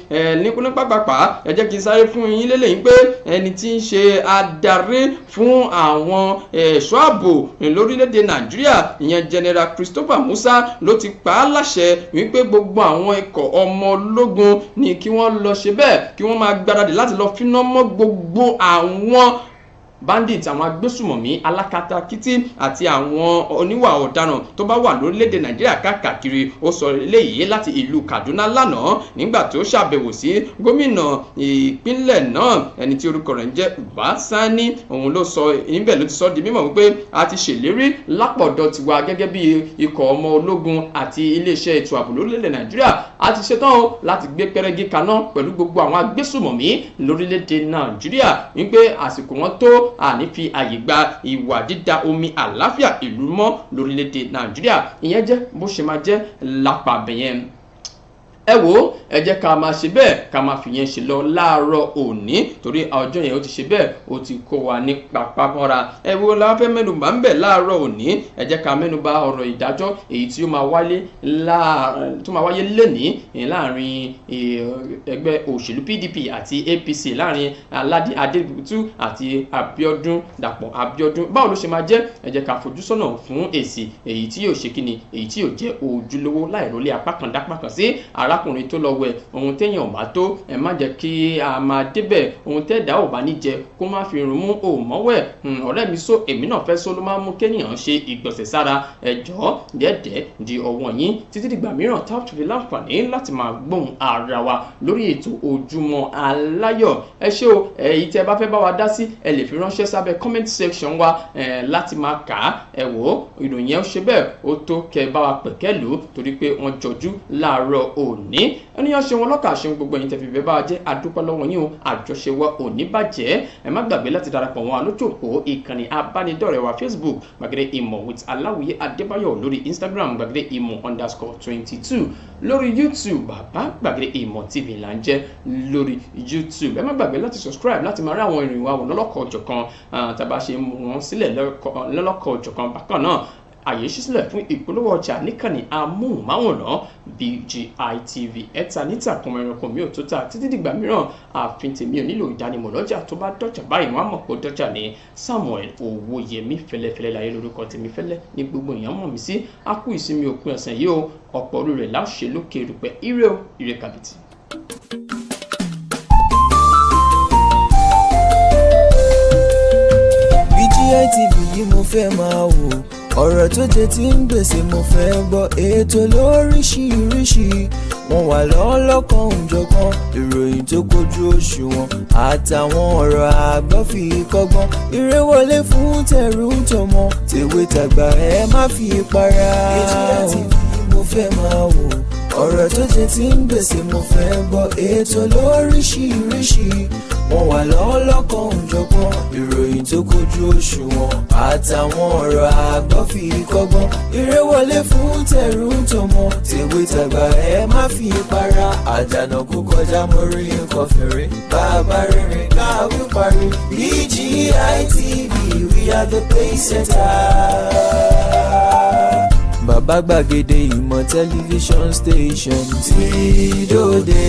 ní pápápá. Ẹ jẹ́ kí n sáré fún yín lélẹ́yìn pé ẹni tí ń ṣe adarí fún àwọn ẹ̀ṣọ́ ààbò lórílẹ̀-èdè Nàìjíríà ìyẹn General Christopher Musa ló ti pa á láṣẹ wípé gbogbo àwọn ikọ̀ ọmọ ológun ni kí wọ́n lọ ṣe bẹ́ẹ̀ kí wọ́n máa gbáradì láti lọ finá mọ́ gbogbo àwọn bandits, àwọn agbésùmọ̀mí alákatakítí àti àwọn oníwà ọ̀daràn tó bá wà lórílẹ̀‐èdè Nàìjíríà káàkiri. Ó sọ eléyìí láti ìlú Kaduna lánàá nígbà tó ṣàbẹ̀wò sí gómìnà ìpínlẹ̀ náà ẹni tí orúkọ rẹ̀ ń jẹ́ Obasanjo. Òun ló sọ níbẹ̀ ló ti sọ di mímọ̀ wípé a ti ṣèlérí lápọ̀dọ̀ tiwa gẹ́gẹ́ bí ikọ̀ ọmọ ológun àti iléeṣẹ́ ètò ààbò lórílẹ̀‐èdè Nàìjíríà a ti ṣetán o láti gbé pẹ́rẹ́gì kaná pẹ̀lú gbogbo àwọn agbésùmọ̀mí lórílẹ̀‐èdè Nàìjíríà wípé àsìkò wọn tó àní fi àyè gba ìwà dídá omi àlàáfíà ìlú mọ́ lórílẹ̀‐èdè Nàìjíríà. Ìyẹn jẹ́ bó ṣe máa jẹ́ lápá bẹ̀yẹn. Ẹ wò ẹ jẹ́ ká máa ṣe bẹ́ẹ̀ ká máa fìyẹn ṣe lọ láàárọ̀ òní torí ọjọ́ yẹn ó ti ṣe bẹ́ẹ̀ ó ti kó wa ní papamọ́ra. Ẹ wo la fẹ́ mẹ́nubà ń bẹ̀ láàárọ̀ òní. Ẹ jẹ́ ká mẹ́nubà ọ̀rọ̀ ìdájọ́ èyí tí ó máa wáyé lénìí láàrin ẹgbẹ́ òṣèlú PDP àti APC láàrin Aládé Adébútú àti Abíọ́dún Dàpọ̀ Abíọ́dún. Báwo ló ṣe máa jẹ́? Ẹ jẹ́ ká fojú sọ́nà fún èsì èyí tí yóò ṣe kíni èyí tí yóò jẹ́ ojúlówó láìrólé apá kan dápá kan sí arákùnrin tó lọ wẹ̀ ohun téèyàn ò bá tó ẹ má jẹ́ kí a máa débẹ̀ ohun tẹ́ẹ̀dá ò bá ní jẹ kó má fi irun mú òmọ́wẹ̀ ọ̀rẹ́ mi sọ èmi náà fẹ́ sọ ló máa mú kéèyàn ṣe ìgbọ̀nsẹ̀ sára ẹ̀jọ́ dẹ́ẹ̀dẹ́ di ọwọ́ yín títí dìgbà mìíràn tá a tún fi láǹfààní láti máa gbóhùn ara wa lórí ètò ojúmọ́ aláyọ̀. Ẹ ṣé o èyí tí ẹ bá fẹ́ bá wa dá sí ẹ lè fi ránṣẹ́ sábẹ́ comment section wa láti máa kà á. Ẹ wò ìròyìn ẹ ṣe bẹ́ẹ̀ ó tó kẹ́ bá wa pẹ̀kẹ́ lò torí pé wọ́n jọjú láàárọ̀ òní. Ènìyàn ṣe wọn lọ́kà ṣe gbogbo ẹ̀yin tẹ́ fi fẹ́ bá wa jẹ́ àdúpẹ́ lọ́wọ́ yín o àjọṣe wa ò ní bàjẹ́. Ẹ má gbàgbé láti darapọ̀ wọn lójókòó ìkànnì abánidọ́rẹ̀ẹ́ wa Facebook gbàgede ìmọ̀ with Aláwìyé Adébáyọ̀ lórí Instagram gbàgede ìmọ̀_22 lórí YouTube bàbá gbàgede ìmọ̀ TV là ń jẹ́ lórí YouTube. Ẹ má gbàgbé láti subscribe láti máa rí àwọn ìròyìn wa wò lọ́lọ́kọ̀ ọ̀jọ̀kan tàbá ṣe mú wọn sílẹ̀ lọ́lọ́kọ̀ ọ̀jọ̀kan bákan náà. Àyè ṣí sílẹ̀ fún ìpolówó ọjà níkànnì amóhùnmáwòrán BGI TV ẹ̀ta níta kan ẹranko mi ò tó ta títí dìgbà mìíràn ààfin tèmi ò nílò ìdánimọ̀ lọ́jà tó bá dọ́jà báyìí wọ́n á mọ̀ pé dọ́jà ní Samuel Owóyẹmí fẹ́lẹ́fẹ́lẹ́ láyé lórúkọ tèmi fẹ́lẹ́ ní gbogbo èèyàn mọ̀ mí sí. A kú ìsinmi òpin ọ̀sẹ̀ yìí o ọ̀pọ̀ orí rẹ̀ láṣẹ lókè rúpẹ́ ire o ire kàbìtì. BGI TV yìí mo fẹ́ máa wò ọ̀rọ̀ tó jẹ tí ń gbèsè mo fẹ́ gbọ́ ètò lóríṣiríṣi wọ́n wà lọ́lọ́kan òjọ̀kan ìròyìn tó kojú òṣùwọ̀n àtàwọn ọ̀rọ̀ àgbọ́ fi kọ́gbọ́n eré wọlé fún tẹ̀rù tọmọ tèwe tàgbà ẹ má fi para. ètò láti fi mo fẹ́ máa wò ọ̀rọ̀ tó jẹ tí ń gbèsè mo fẹ́ gbọ́ ètò lóríṣiríṣi wọ́n wà lọ́lọ́kan òjọ̀kan ìròyìn tó kojú òṣùwọ̀n àtàwọn ọ̀rọ̀ àgbọ́ fi kọ́gbọ́n eré wọlé fún tẹ̀rù tọmọ tèwe tàgbà ẹ má fi para. àdànà kó kọjá mórí nǹkan fèrè bàbá rere káwí parí. BGI TV, we are the pace setter. Bàbá gbàgede ìmọ̀ tẹlifíṣọ̀n station tí dòde.